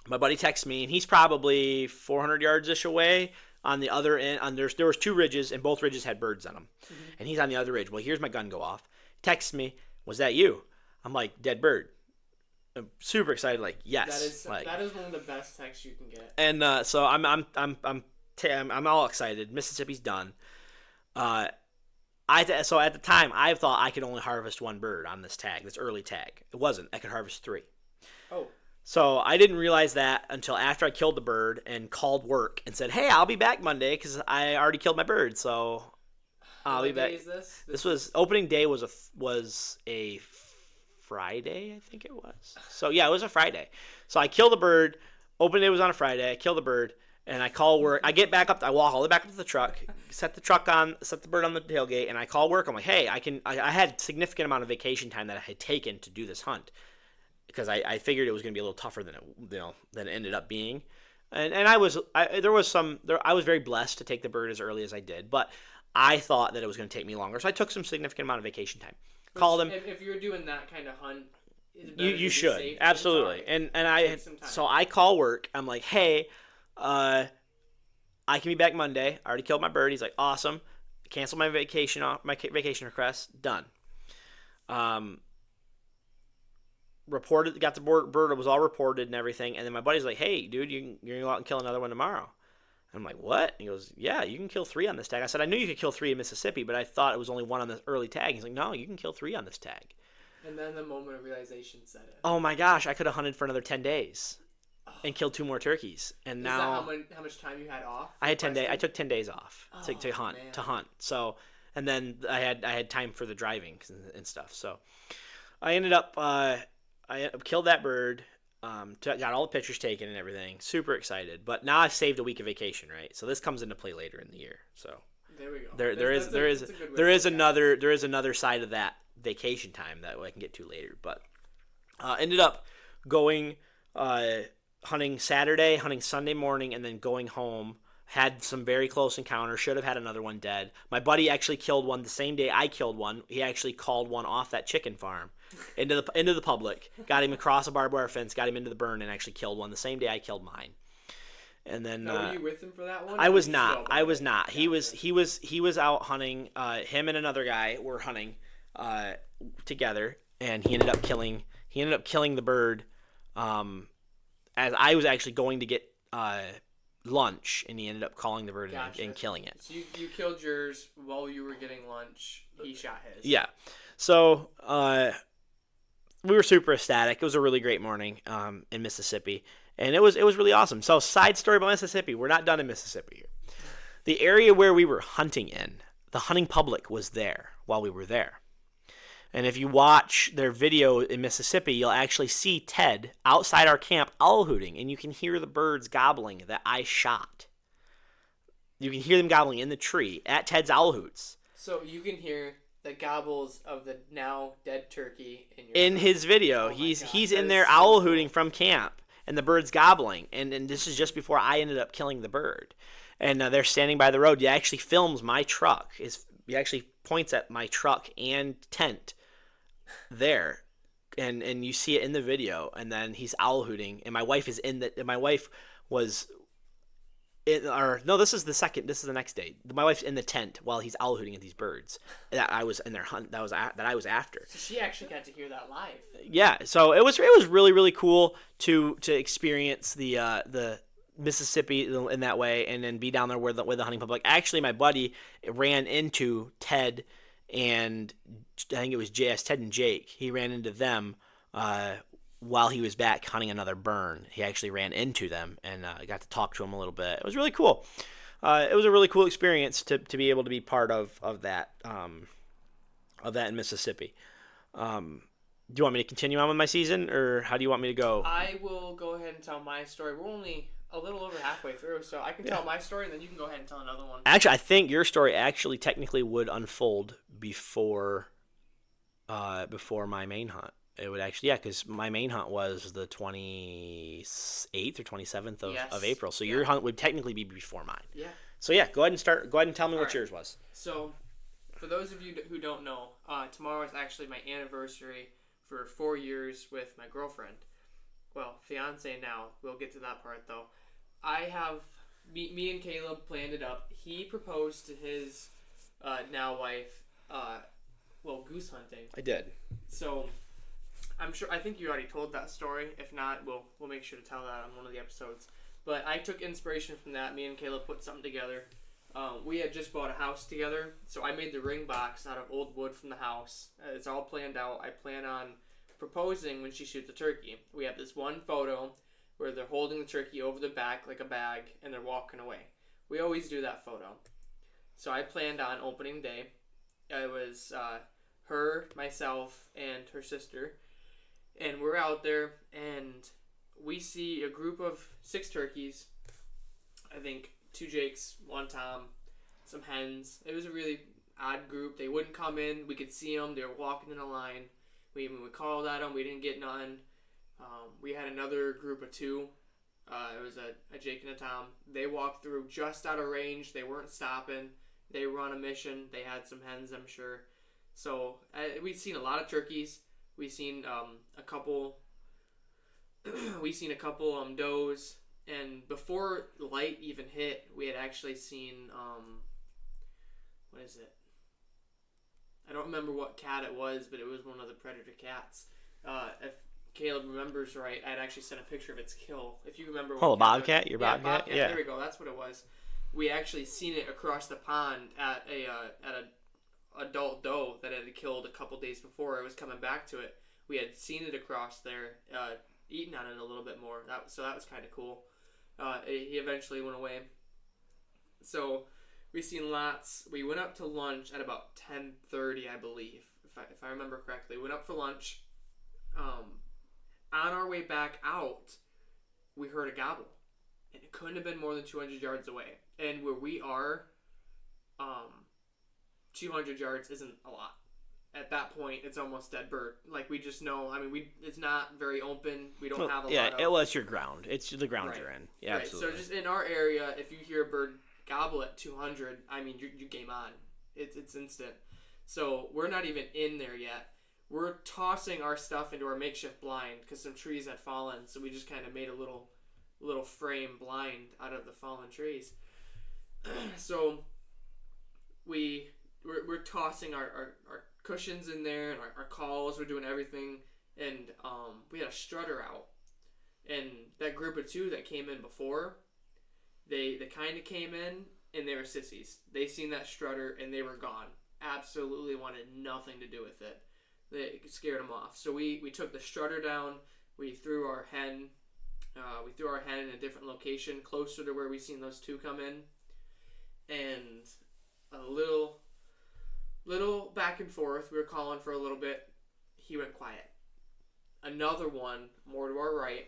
My buddy texts me, and he's probably 400 yards-ish away on the other end. There was 2 ridges, and both ridges had birds on them. Mm-hmm. And he's on the other ridge. Well, here's my gun go off. Texts me, was that you? I'm like, dead bird. I'm super excited, like, yes. That is one of the best texts you can get. And so I'm all excited. Mississippi's done. So at the time, I thought I could only harvest 1 bird on this tag, this early tag. It wasn't. I could harvest 3. Oh. So I didn't realize that until after I killed the bird and called work and said, "Hey, I'll be back Monday because I already killed my bird, so I'll be back." What day is this? This was opening day was a Friday, I think it was. So yeah, it was a Friday. So I killed the bird. Opening day was on a Friday. I killed the bird, and I call work. I get back up. I walk all the way back up to the truck, set the bird on the tailgate, and I call work. I'm like, "Hey, I had significant amount of vacation time that I had taken to do this hunt." Because I figured it was going to be a little tougher than it ended up being, and I was very blessed to take the bird as early as I did, but I thought that it was going to take me longer, so I took some significant amount of vacation time. Called him. If you're doing that kind of hunt, you should absolutely, and I call work. I'm like, "Hey, I can be back Monday. I already killed my bird." He's like, "Awesome." Cancel my vacation request. Done. Reported, got the bird, it was all reported and everything, and then my buddy's like, "Hey, dude, you're gonna go out and kill another one tomorrow." I'm like, "What?" He goes, "Yeah, you can kill 3 on this tag." I said, "I knew you could kill 3 in Mississippi, but I thought it was only 1 on the early tag." He's like, "No, you can kill 3 on this tag." And then the moment of realization set in. Oh my gosh, I could have hunted for another 10 days and killed 2 more turkeys, and now Is that how much time you had off? I had 10 days. I took 10 days off to hunt. Man. To hunt. So, and then I had time for the driving and stuff. So, I ended up I killed that bird. Got all the pictures taken and everything. Super excited. But now I've saved a week of vacation, right? So this comes into play later in the year. So there we go. There is another side of that vacation time that I can get to later. But ended up going hunting Saturday, hunting Sunday morning, and then going home. Had some very close encounters. Should have had another one dead. My buddy actually killed one the same day I killed one. He actually called one off that chicken farm into the public. Got him across a barbed wire fence. Got him into the burn and actually killed one the same day I killed mine. And then were you with him for that one? I was not. He was out hunting. Him and another guy were hunting together, and he ended up killing the bird. As I was actually going to get lunch, and he ended up calling the bird and killing it. So you killed yours while you were getting lunch. He shot his. Yeah. So we were super ecstatic. It was a really great morning in Mississippi, and it was really awesome. So side story about Mississippi. We're not done in Mississippi here. The area where we were hunting in, the hunting public was there while we were there. And if you watch their video in Mississippi, you'll actually see Ted outside our camp owl hooting, and you can hear the birds gobbling that I shot. You can hear them gobbling in the tree at Ted's owl hoots. So you can hear the gobbles of the now dead turkey in his video. Oh he's in there owl hooting from camp, and the bird's gobbling. And this is just before I ended up killing the bird. And they're standing by the road. He actually films my truck. He actually points at my truck and tent there, and you see it in the video. And then he's owl hooting, and my wife is in the. My wife was. This is the next day. My wife's in the tent while he's owl hooting at these birds that I was in their hunt. That I was after. So she actually got to hear that live. Yeah, so it was really really cool to experience the Mississippi in that way, and then be down there with the hunting public. Actually, my buddy ran into Ted and I think it was Ted and Jake. He ran into them while he was back hunting another burn. He actually ran into them and got to talk to him a little bit. It was really cool. It was a really cool experience to be able to be part of that in Mississippi. Do you want me to continue on with my season, or how do you want me to go? I will go ahead and tell my story. We're only a little over halfway through, so I can tell my story, and then you can go ahead and tell another one. Actually, I think your story actually technically would unfold before my main hunt. It would actually, because my main hunt was the 28th or 27th of April. So your hunt would technically be before mine. Yeah. So go ahead and tell me what yours was. So, for those of you who don't know, tomorrow is actually my anniversary for 4 years with my girlfriend. Well, fiance now. We'll get to that part though. I have me and Caleb planned it up. He proposed to his now wife goose hunting. I did. So. I think you already told that story. If not, we'll make sure to tell that on one of the episodes. But I took inspiration from that. Me and Caleb put something together. We had just bought a house together, so I made the ring box out of old wood from the house. It's all planned out. I plan on proposing when she shoots the turkey. We have this one photo where they're holding the turkey over the back like a bag, and they're walking away. We always do that photo. So I planned on opening day. It was her, myself, and her sister. And we're out there, and we see a group of 6 turkeys. I think 2 Jakes, 1 Tom, some hens. It was a really odd group. They wouldn't come in. We could see them. They were walking in a line. We called at them. We didn't get none. We had another group of 2. It was a Jake and a Tom. They walked through just out of range. They weren't stopping. They were on a mission. They had some hens, I'm sure. So we'd seen a lot of turkeys. We seen a couple. We seen a couple does, and before light even hit, we had actually seen what is it? I don't remember what cat it was, but it was one of the predator cats. If Caleb remembers right, I had actually sent a picture of its kill. If you remember. A bobcat, your bobcat. Yeah, there we go. That's what it was. We actually seen it across the pond at a adult doe that had killed a couple days before. I was coming back to it. We had seen it across there, eating on it a little bit more. So that was kind of cool. He eventually went away. So we seen lots. We went up to lunch at about 10:30, I believe, if I remember correctly. We went up for lunch. On our way back out, we heard a gobble, and it couldn't have been more than 200 yards away. And where we are, 200 yards isn't a lot. At that point, it's almost dead bird. Like, we just know. I mean, it's not very open. We don't have a lot of. Yeah, it's your ground. It's the ground you're in. Yeah, right. absolutely. So just in our area, if you hear a bird gobble at 200, I mean, you game on. It's instant. So we're not even in there yet. We're tossing our stuff into our makeshift blind because some trees had fallen. So we just kind of made a little frame blind out of the fallen trees. So we're tossing our cushions in there and our calls. We're doing everything, and we had a strutter out, and that group of 2 that came in before, they kind of came in and they were sissies. They seen that strutter and they were gone. Absolutely wanted nothing to do with it. They scared them off. So we took the strutter down. We threw our hen. We threw our hen in a different location, closer to where we seen those 2 come in. and a little back and forth. We were calling for a little bit. He went quiet. Another one, more to our right,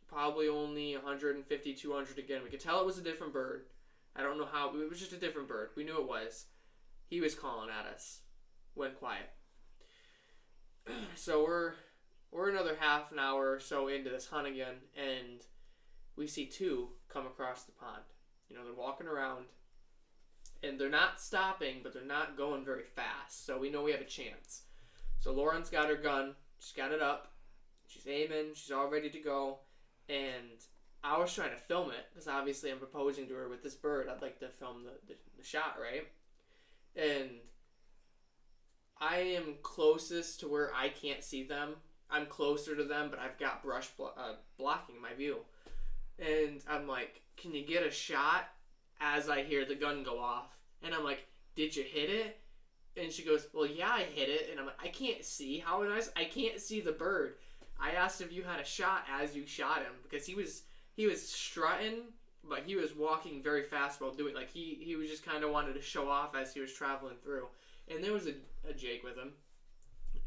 probably only 150, 200 again. We could tell it was a different bird. I don't know how. It was just a different bird. We knew it was. He was calling at us. Went quiet. So we're another half an hour or so into this hunt again, and we see two come across the pond. They're walking around, and they're not stopping, but they're not going very fast. So we know we have a chance. So Lauren's got her gun. She's got it up. She's aiming. She's all ready to go. And I was trying to film it because obviously I'm proposing to her with this bird. I'd like to film the shot, right? And I am closest to where I can't see them. I'm closer to them, but I've got brush blocking my view. And I'm like, can you get a shot as I hear the gun go off? And I'm like, did you hit it? And she goes, well, yeah, I hit it. And I'm like, I can't see. How would I can't see the bird. I asked if you had a shot as you shot him because he was strutting, but he was walking very fast while doing like he was just kind of wanted to show off as he was traveling through. And there was a Jake with him,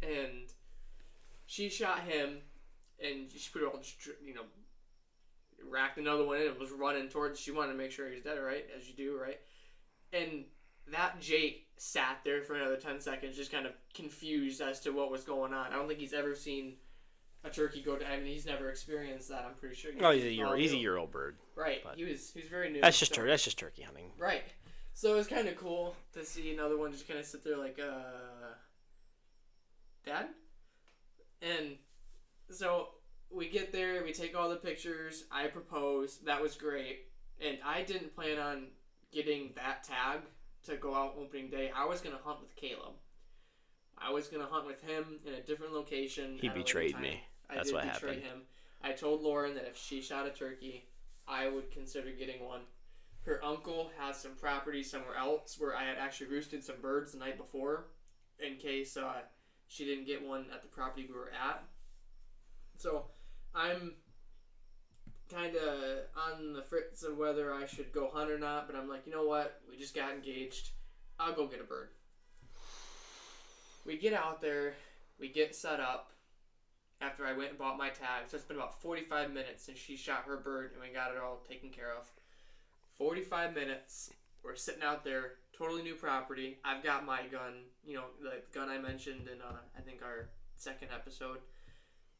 and she shot him, and she put it all racked another one in and was running towards. She wanted to make sure he was dead, right? As you do, right? And that Jake sat there for another 10 seconds, just kind of confused as to what was going on. I don't think he's ever seen a turkey go down. I mean, he's never experienced that. I'm pretty sure. He's a year-old bird. Right. He was very new. That's just turkey hunting. Right. So it was kind of cool to see another one just kind of sit there like, Dad? And so we get there, we take all the pictures, I propose, that was great. And I didn't plan on getting that tag to go out opening day. I was going to hunt with Caleb. I was going to hunt with him in a different location. He betrayed me. That's what happened. Him. I told Lauren that if she shot a turkey, I would consider getting one. Her uncle has some property somewhere else where I had actually roosted some birds the night before in case she didn't get one at the property we were at. So I'm kind of on the fritz of whether I should go hunt or not, but I'm like, you know what? We just got engaged. I'll go get a bird. We get out there. We get set up after I went and bought my tag. So it's been about 45 minutes since she shot her bird and we got it all taken care of. 45 minutes. We're sitting out there, totally new property. I've got my gun, the gun I mentioned in, I think, our second episode.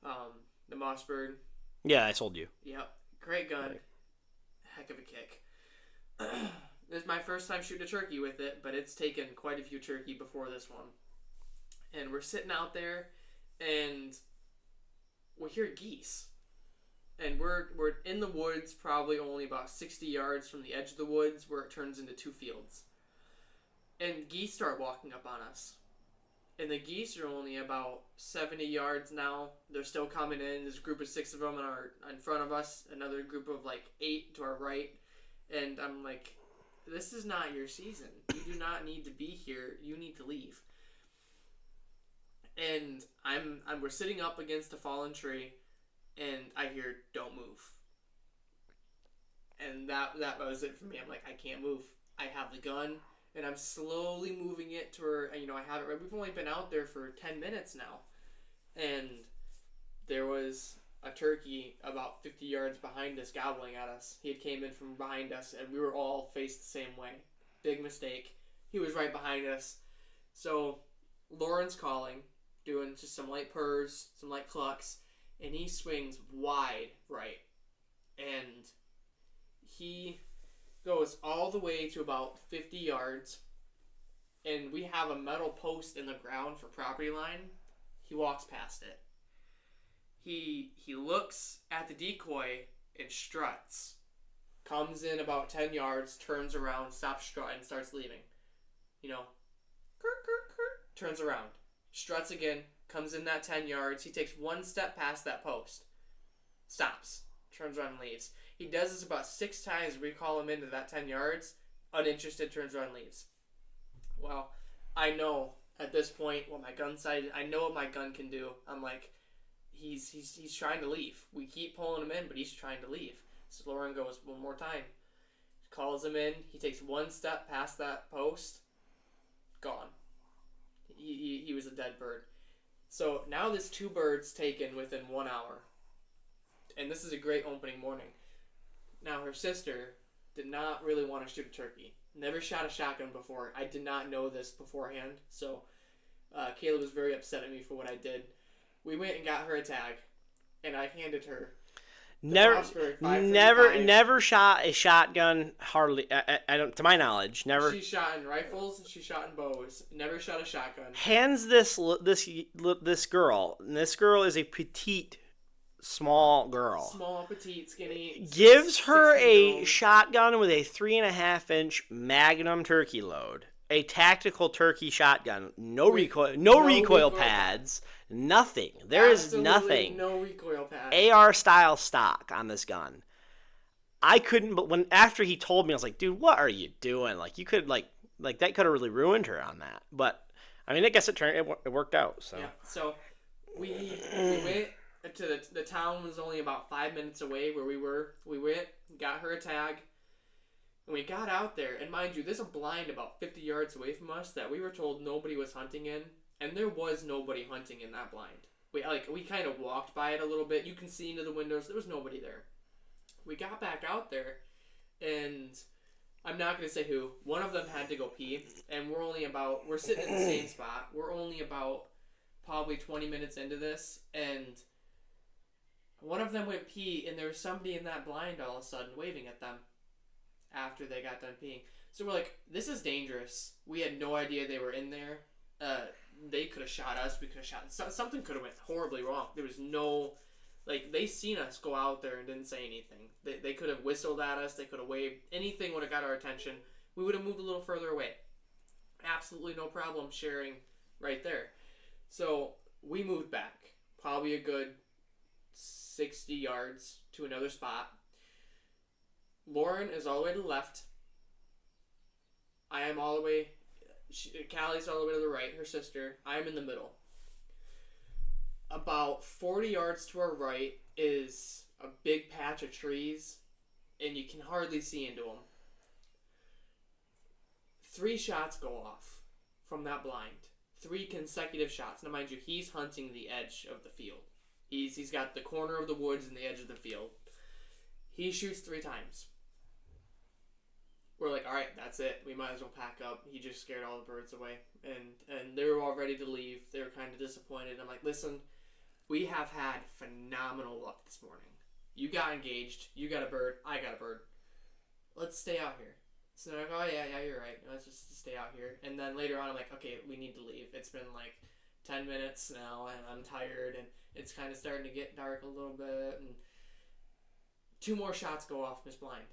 The Mossberg. Yeah, I told you. Yep. Great gun. Right. Heck of a kick. This is my first time shooting a turkey with it, but it's taken quite a few turkey before this one. And we're sitting out there, and we hear geese. And we're in the woods, probably only about 60 yards from the edge of the woods, where it turns into two fields. And geese start walking up on us. And the geese are only about 70 yards now. They're still coming in. There's a group of 6 of them in front of us. Another group of 8 to our right. And I'm like, this is not your season. You do not need to be here. You need to leave. And we're sitting up against a fallen tree, and I hear, don't move. And that was it for me. I'm like, I can't move. I have the gun, and I'm slowly moving it to where, I have it right. We've only been out there for 10 minutes now. And there was a turkey about 50 yards behind us gobbling at us. He had came in from behind us, and we were all faced the same way. Big mistake. He was right behind us. So Lauren's calling, doing just some light purrs, some light clucks, and he swings wide right. And he goes all the way to about 50 yards, and we have a metal post in the ground for property line. He walks past it. He looks at the decoy and struts. Comes in about 10 yards, turns around, stops strutting, starts leaving. Turns around. Struts again, comes in that 10 yards. He takes one step past that post. Stops. Turns around and leaves. He does this about 6 times. We call him into that 10 yards. Uninterested, turns around and leaves. Well, I know at this point what my gun sighted. I know what my gun can do. I'm like, he's trying to leave. We keep pulling him in, but he's trying to leave. So Lauren goes one more time. calls him in. He takes one step past that post, gone. He was a dead bird. So now there's 2 birds taken within 1 hour. And this is a great opening morning. Now her sister did not really want to shoot a turkey. Never shot a shotgun before. I did not know this beforehand. So Kayla was very upset at me for what I did. We went and got her a tag. And I handed her never shot a shotgun. Hardly, I don't. To my knowledge, never. She shot in rifles. She shot in bows. Never shot a shotgun. Hands this girl. And this girl is a petite, small girl. Small, petite, skinny. Gives her a shotgun with a 3.5-inch Magnum turkey load. A tactical turkey shotgun. No recoil pads. Nothing. There is nothing. No recoil pads. AR style stock on this gun. I couldn't, but after he told me, I was like, dude, what are you doing? Like, you could like that could have really ruined her on that. But I mean, I guess it worked out. So yeah. So we went to the town was only about 5 minutes away where we were. We went, got her a tag, and we got out there. And mind you, there's a blind about 50 yards away from us that we were told nobody was hunting in. And there was nobody hunting in that blind. We kind of walked by it a little bit. You can see into the windows. There was nobody there. We got back out there, and I'm not going to say who. One of them had to go pee, and we're sitting in the same spot. We're only about probably 20 minutes into this, and one of them went pee, and there was somebody in that blind all of a sudden waving at them after they got done peeing. So we're like, this is dangerous. We had no idea they were in there. They could have shot us. We could have shot. Something could have went horribly wrong. There was no, they seen us go out there and didn't say anything. They could have whistled at us. They could have waved. Anything would have got our attention. We would have moved a little further away. Absolutely no problem sharing right there. So we moved back, probably a good 60 yards to another spot. Lauren is all the way to the left. I am all the way. Callie's all the way to the right, her sister. I'm in the middle. About 40 yards to our right is a big patch of trees, and you can hardly see into them. 3 shots go off from that blind. 3 consecutive shots. Now, mind you, he's hunting the edge of the field. He's got the corner of the woods and the edge of the field. He shoots 3 times. We're like, all right, that's it. We might as well pack up. He just scared all the birds away. And they were all ready to leave. They were kind of disappointed. I'm like, listen, we have had phenomenal luck this morning. You got engaged. You got a bird. I got a bird. Let's stay out here. So they're like, oh, yeah, you're right. Let's just stay out here. And then later on, I'm like, okay, we need to leave. It's been like 10 minutes now, and I'm tired, and it's kind of starting to get dark a little bit. And 2 more shots go off Miss Blind.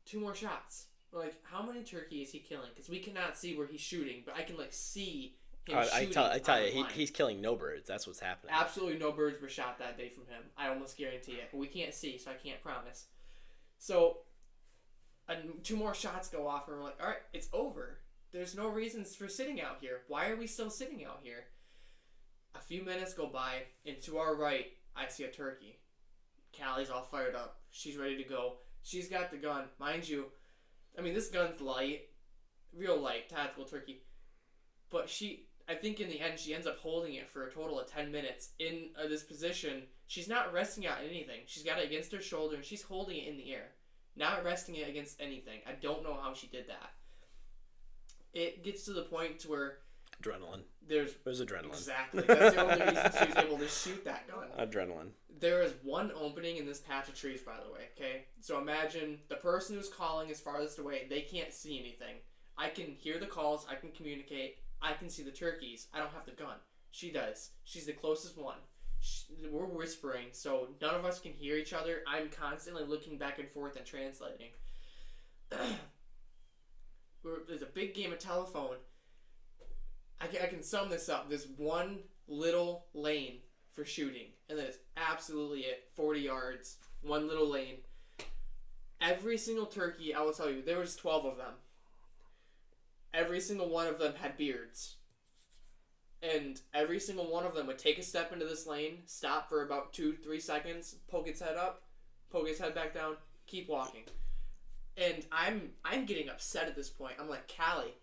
2 more shots. We're like, how many turkeys is he killing? Because we cannot see where he's shooting, but I can see him shooting. I tell you, he's killing no birds. That's what's happening. Absolutely no birds were shot that day from him. I almost guarantee it. But we can't see, so I can't promise. So 2 more shots go off, and we're like, all right, it's over. There's no reasons for sitting out here. Why are we still sitting out here? A few minutes go by, and to our right, I see a turkey. Callie's all fired up. She's ready to go. She's got the gun. Mind you, I mean, this gun's light. Real light, tactical turkey. But I think in the end, she ends up holding it for a total of 10 minutes in this position. She's not resting on anything. She's got it against her shoulder, and she's holding it in the air. Not resting it against anything. I don't know how she did that. It gets to the point to where... Adrenaline. There's adrenaline. Exactly. That's the only reason she was able to shoot that gun. Adrenaline. There is one opening in this patch of trees, by the way, okay? So imagine the person who's calling is farthest away. They can't see anything. I can hear the calls. I can communicate. I can see the turkeys. I don't have the gun. She does. She's the closest one. We're whispering, so none of us can hear each other. I'm constantly looking back and forth and translating. There's a big game of telephone. I can sum this up. There's one little lane for shooting, and that is absolutely it. 40 yards, one little lane. Every single turkey, I will tell you, there was 12 of them. Every single one of them had beards. And every single one of them would take a step into this lane, stop for about 2-3 seconds, poke its head up, poke its head back down, keep walking. And I'm getting upset at this point. I'm like, Callie,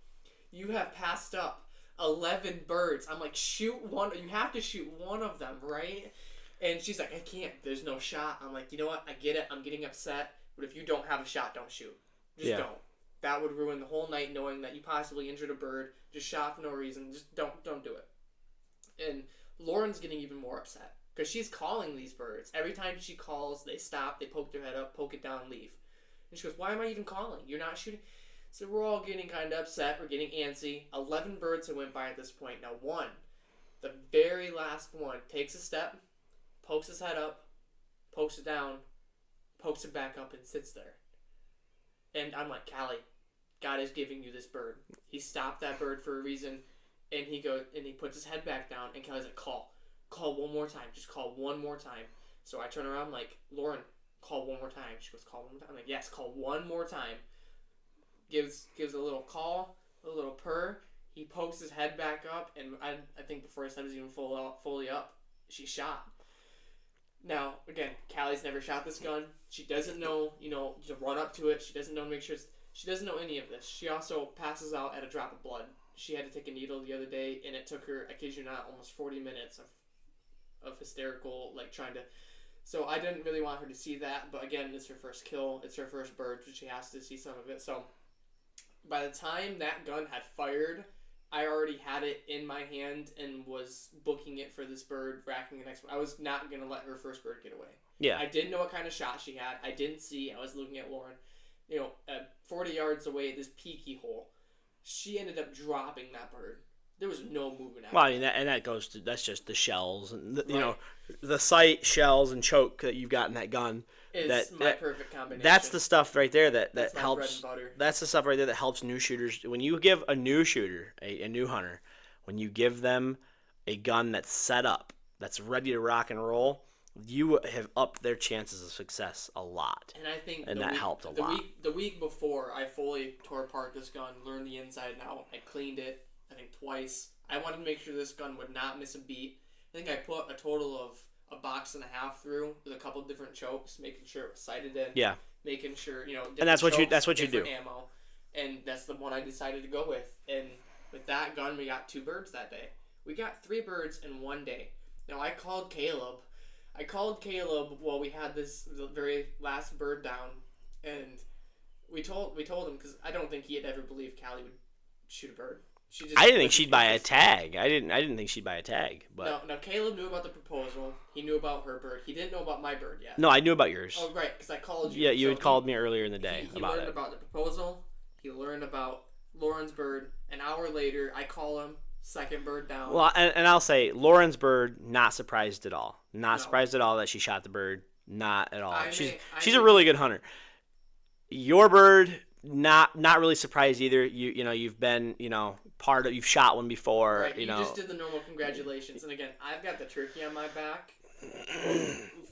you have passed up 11 birds. I'm like, shoot one. You have to shoot one of them, right? And she's like, I can't. There's no shot. I'm like, you know what? I get it. I'm getting upset. But if you don't have a shot, don't shoot. Just Yeah. don't. That would ruin the whole night knowing that you possibly injured a bird. Just shot for no reason. Just don't do it. And Lauren's getting even more upset because she's calling these birds. Every time she calls, they stop, they poke their head up, poke it down, leave. And she goes, why am I even calling? You're not shooting. So we're all getting kind of upset. We're getting antsy. 11 birds have went by at this point. Now one, the very last one, takes a step, pokes his head up, pokes it down, pokes it back up, and sits there. And I'm like, Callie, God is giving you this bird. He stopped that bird for a reason. And he goes and he puts his head back down, and Kelly's like, call one more time, just call one more time. So I turn around, I'm like, Lauren, call one more time. She goes, call one more time. I'm like, yes, call one more time. Gives a little call, a little purr. He pokes his head back up, and I think before his head was even fully up, she shot. Now again, Callie's never shot this gun. She doesn't know, to run up to it. She doesn't know to make sure. She doesn't know any of this. She also passes out at a drop of blood. She had to take a needle the other day, and it took her, I kid you not, almost 40 minutes of hysterical, trying to... So I didn't really want her to see that, but again, it's her first kill. It's her first bird, so she has to see some of it. So by the time that gun had fired, I already had it in my hand and was booking it for this bird, racking the next one. I was not going to let her first bird get away. Yeah. I didn't know what kind of shot she had. I didn't see. I was looking at Lauren. 40 yards away at this peaky hole. She ended up dropping that bird. There was no movement after. Well, I mean, that's just the shells and the sight, shells, and choke that you've got in that gun. Is my perfect combination. That's the stuff right there that That's my helps. bread and butter. That's the stuff right there that helps new shooters. When you give a new shooter, a new hunter, when you give them a gun that's set up, that's ready to rock and roll, you have upped their chances of success a lot. And I think that helped a lot. The week before, I fully tore apart this gun, learned the inside and out. I cleaned it, I think twice. I wanted to make sure this gun would not miss a beat. I think I put a total of a box and a half through with a couple different chokes, making sure it was sighted in. Yeah. Making sure, and that's what you do. Ammo. And that's the one I decided to go with. And with that gun, we got 2 birds that day. We got 3 birds in one day. Now, I called Caleb while we had the very last bird down, and we told him, because I don't think he had ever believed Callie would shoot a bird. I didn't think she'd buy a tag. I didn't think she'd buy a tag. But no, Caleb knew about the proposal. He knew about her bird. He didn't know about my bird yet. No, I knew about yours. Oh, right, because I called you. Yeah, you had called me earlier in the day about it. He learned about the proposal. He learned about Lauren's bird. An hour later, I call him. Second bird down. Well, and I'll say Lauren's bird, not surprised at all. Not surprised at all that she shot the bird. Not at all. She's a really good hunter. Your bird, not really surprised either. You've been you've shot one before. Right, you just did the normal congratulations, and again, I've got the turkey on my back.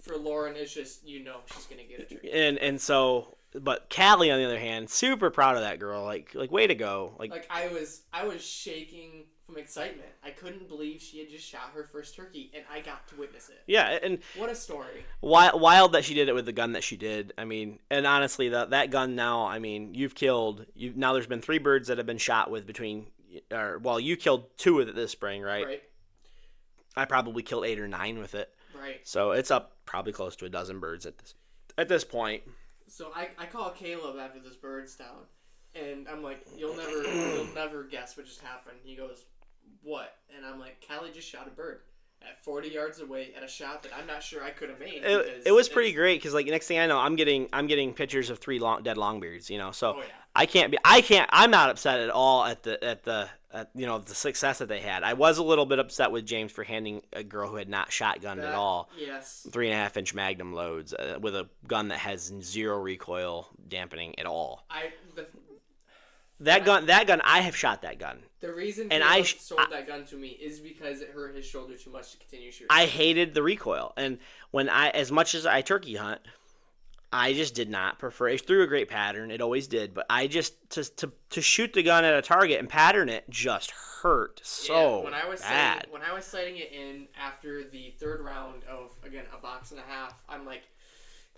For Lauren, it's just she's gonna get a turkey. And so. But Callie, on the other hand, super proud of that girl. Like way to go. Like I was shaking from excitement. I couldn't believe she had just shot her first turkey, and I got to witness it. Yeah, and what a story. Wild that she did it with the gun that she did. I mean, and honestly, that gun now. I mean, now there's been 3 birds that have been shot with you killed 2 with it this spring, right? Right. I probably killed 8 or 9 with it. Right. So it's up probably close to a dozen birds at this point. So I call Caleb after this bird's down, and I'm like, you'll never guess what just happened. He goes, what? And I'm like, Callie just shot a bird at 40 yards away at a shot that I'm not sure I could have made. It was pretty great because next thing I know, I'm getting pictures of 3 dead longbeards. So oh, yeah. I'm not upset at all at the success that they had. I was a little bit upset with James for handing a girl who had not shotgunned at all. Yes. 3.5-inch Magnum loads with a gun that has 0 recoil dampening at all. That gun, I have shot that gun. The reason Caleb sold that gun to me is because it hurt his shoulder too much to continue shooting. I hated the recoil, and as much as I turkey hunt, I just did not prefer. It threw a great pattern, it always did, but I just to shoot the gun at a target and pattern it just hurt so bad. When I was sighting it in after the 3rd round of, again, a box and a half, I'm like,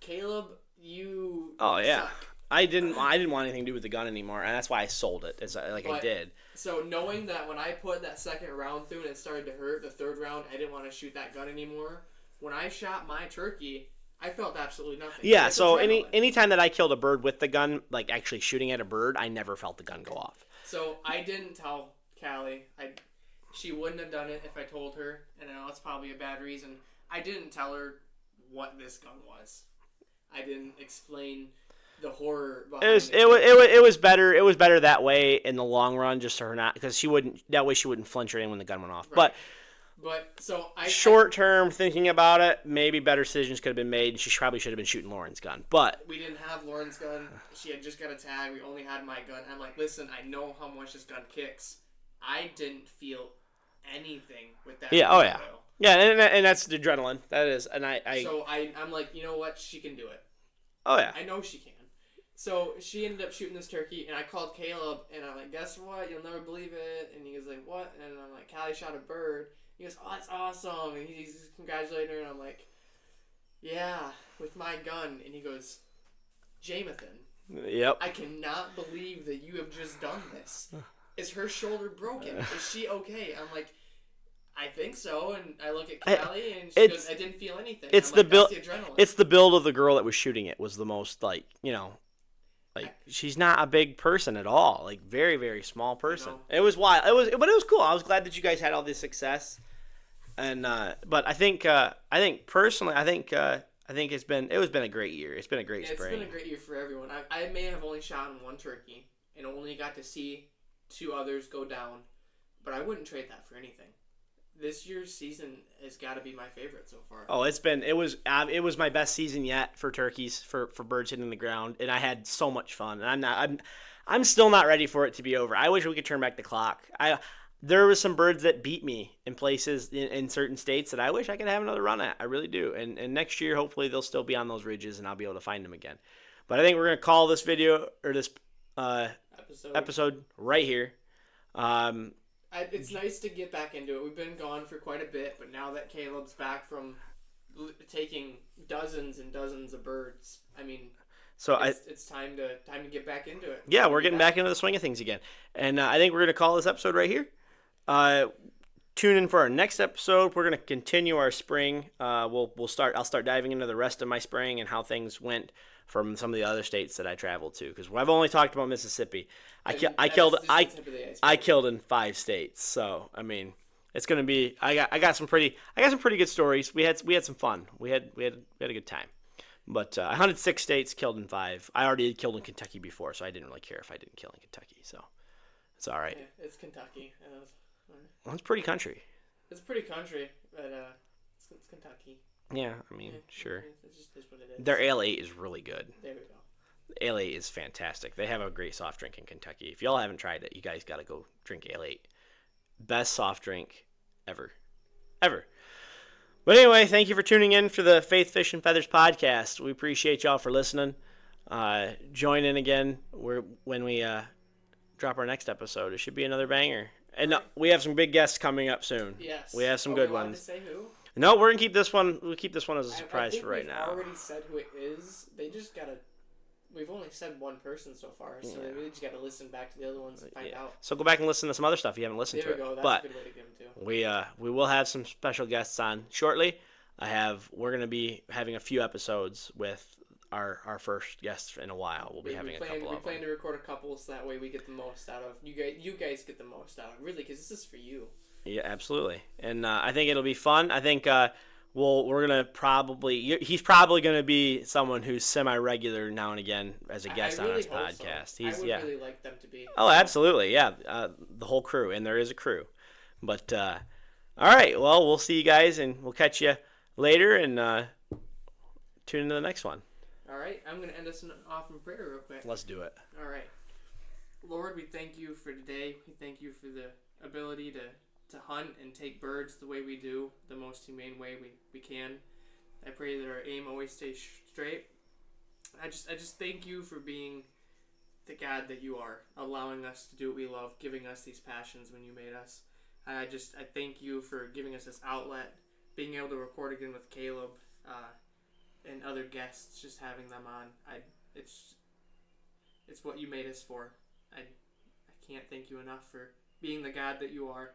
Caleb, you yeah. suck. I didn't want anything to do with the gun anymore, and that's why I sold it. I But did. so knowing that when I put that second round through and it started to hurt, the third round I didn't want to shoot that gun anymore. When I shot my turkey, I felt absolutely nothing. Yeah, It's so adrenaline. anytime that I killed a bird with the gun, like actually shooting at a bird, I never felt the gun go off. So I didn't tell Callie. She wouldn't have done it if I told her, and I know it's probably a bad reason. I didn't tell her what this gun was. I didn't explain the horror behind It was better. It was better that way in the long run, just so her not because she wouldn't flinch or anything when the gun went off. Right. But so Short term, thinking about it, maybe better decisions could have been made. She probably should have been shooting Lauren's gun, but we didn't have Lauren's gun. She had just got a tag. We only had my gun. I'm like, listen, I know how much this gun kicks. I didn't feel anything with that. Yeah. Oh yeah. Yeah, and that's the adrenaline. That is, and So I'm like, you know what? She can do it. Oh yeah. I know she can. So she ended up shooting this turkey, and I called Caleb, and I'm like, guess what? You'll never believe it. And he was like, what? And I'm like, Callie shot a bird. He goes, oh, that's awesome. And he's congratulating her, and I'm like, yeah, with my gun. And he goes, Jamathan. Yep. I cannot believe that you have just done this. Is her shoulder broken? Is she okay? I'm like, I think so. And I look at Callie, and she goes, I didn't feel anything. It's the build. It's the build of the girl that was shooting it was the most she's not a big person at all. Like very very small person. It was wild. But it was cool. I was glad that you guys had all this success. And but I think personally I think it's been a great year. It's been a great spring. It's been a great year for everyone. I may have only shot one turkey and only got to see 2 others go down, but I wouldn't trade that for anything. This year's season has got to be my favorite so far. Oh, it was my best season yet for turkeys for birds hitting the ground, and I had so much fun. And I'm still not ready for it to be over. I wish we could turn back the clock. There was some birds that beat me in places in certain states that I wish I could have another run at. I really do. And next year, hopefully, they'll still be on those ridges, and I'll be able to find them again. But I think we're gonna call this video or this episode right here. It's nice to get back into it. We've been gone for quite a bit, but now that Caleb's back from taking dozens and dozens of birds, I mean, it's time to get back into it. Yeah, we're getting back into the swing of things again, and I think we're gonna call this episode right here. Tune in for our next episode. We're gonna continue our spring. I'll start diving into the rest of my spring and how things went from some of the other states that I traveled to, because I've only talked about Mississippi. I killed in 5 states, so I mean it's gonna be. I got some pretty good stories. We had some fun. We had a good time. But I hunted 6 states, killed in 5. I already had killed in Kentucky before, so I didn't really care if I didn't kill in Kentucky. So it's all right. Yeah, it's Kentucky. Well, it's pretty country. It's pretty country, but it's Kentucky. Yeah, I mean, sure. It just is what it is. Their ale 8 is really good. There we go. Ale 8 is fantastic. They have a great soft drink in Kentucky. If y'all haven't tried it, you guys got to go drink Ale 8. Best soft drink ever. Ever. But anyway, thank you for tuning in for the Faith, Fish, and Feathers podcast. We appreciate y'all for listening. Join in again when we drop our next episode. It should be another banger. And we have some big guests coming up soon. Yes. We have some good ones. To say who? No, we're gonna keep this one. We'll keep this one as a surprise for right now. We've already said who it is. They just gotta. We've only said one person so far, so we just gotta listen back to the other ones and find out. So go back and listen to some other stuff if you haven't listened to it. There we go. That's a good way to give them to. We will have some special guests on shortly. We're gonna be having a few episodes with our first guests in a while. We'll be having a couple of them. We plan to record a couple so that way we get the most out of you guys get the most out of really, because this is for you. Yeah, absolutely. And I think it'll be fun. I think we're gonna he's probably gonna be someone who's semi-regular now and again as a guest on this podcast. So. I would really like them to be. Oh, absolutely, yeah. The whole crew, and there is a crew. But all right, well, we'll see you guys, and we'll catch you later, and tune into the next one. All right, I'm gonna end us off in prayer real quick. Let's do it. All right, Lord, we thank you for today. We thank you for the ability to hunt and take birds the way we do, the most humane way we can. I pray that our aim always stays straight. I just thank you for being the God that you are, allowing us to do what we love, giving us these passions when you made us. I thank you for giving us this outlet, being able to record again with Caleb and other guests, just having them on. It's what you made us for. I can't thank you enough for being the God that you are.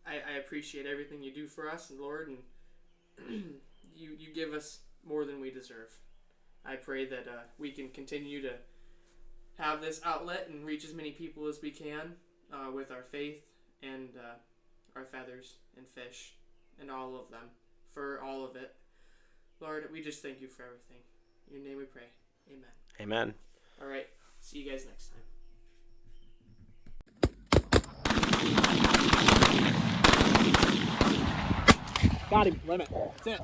I appreciate everything you do for us, and Lord, and you give us more than we deserve. I pray that we can continue to have this outlet and reach as many people as we can with our faith and our feathers and fish and all of them, for all of it. Lord, we just thank you for everything. In your name we pray. Amen. Amen. All right. See you guys next time. Got him. Limit. That's it.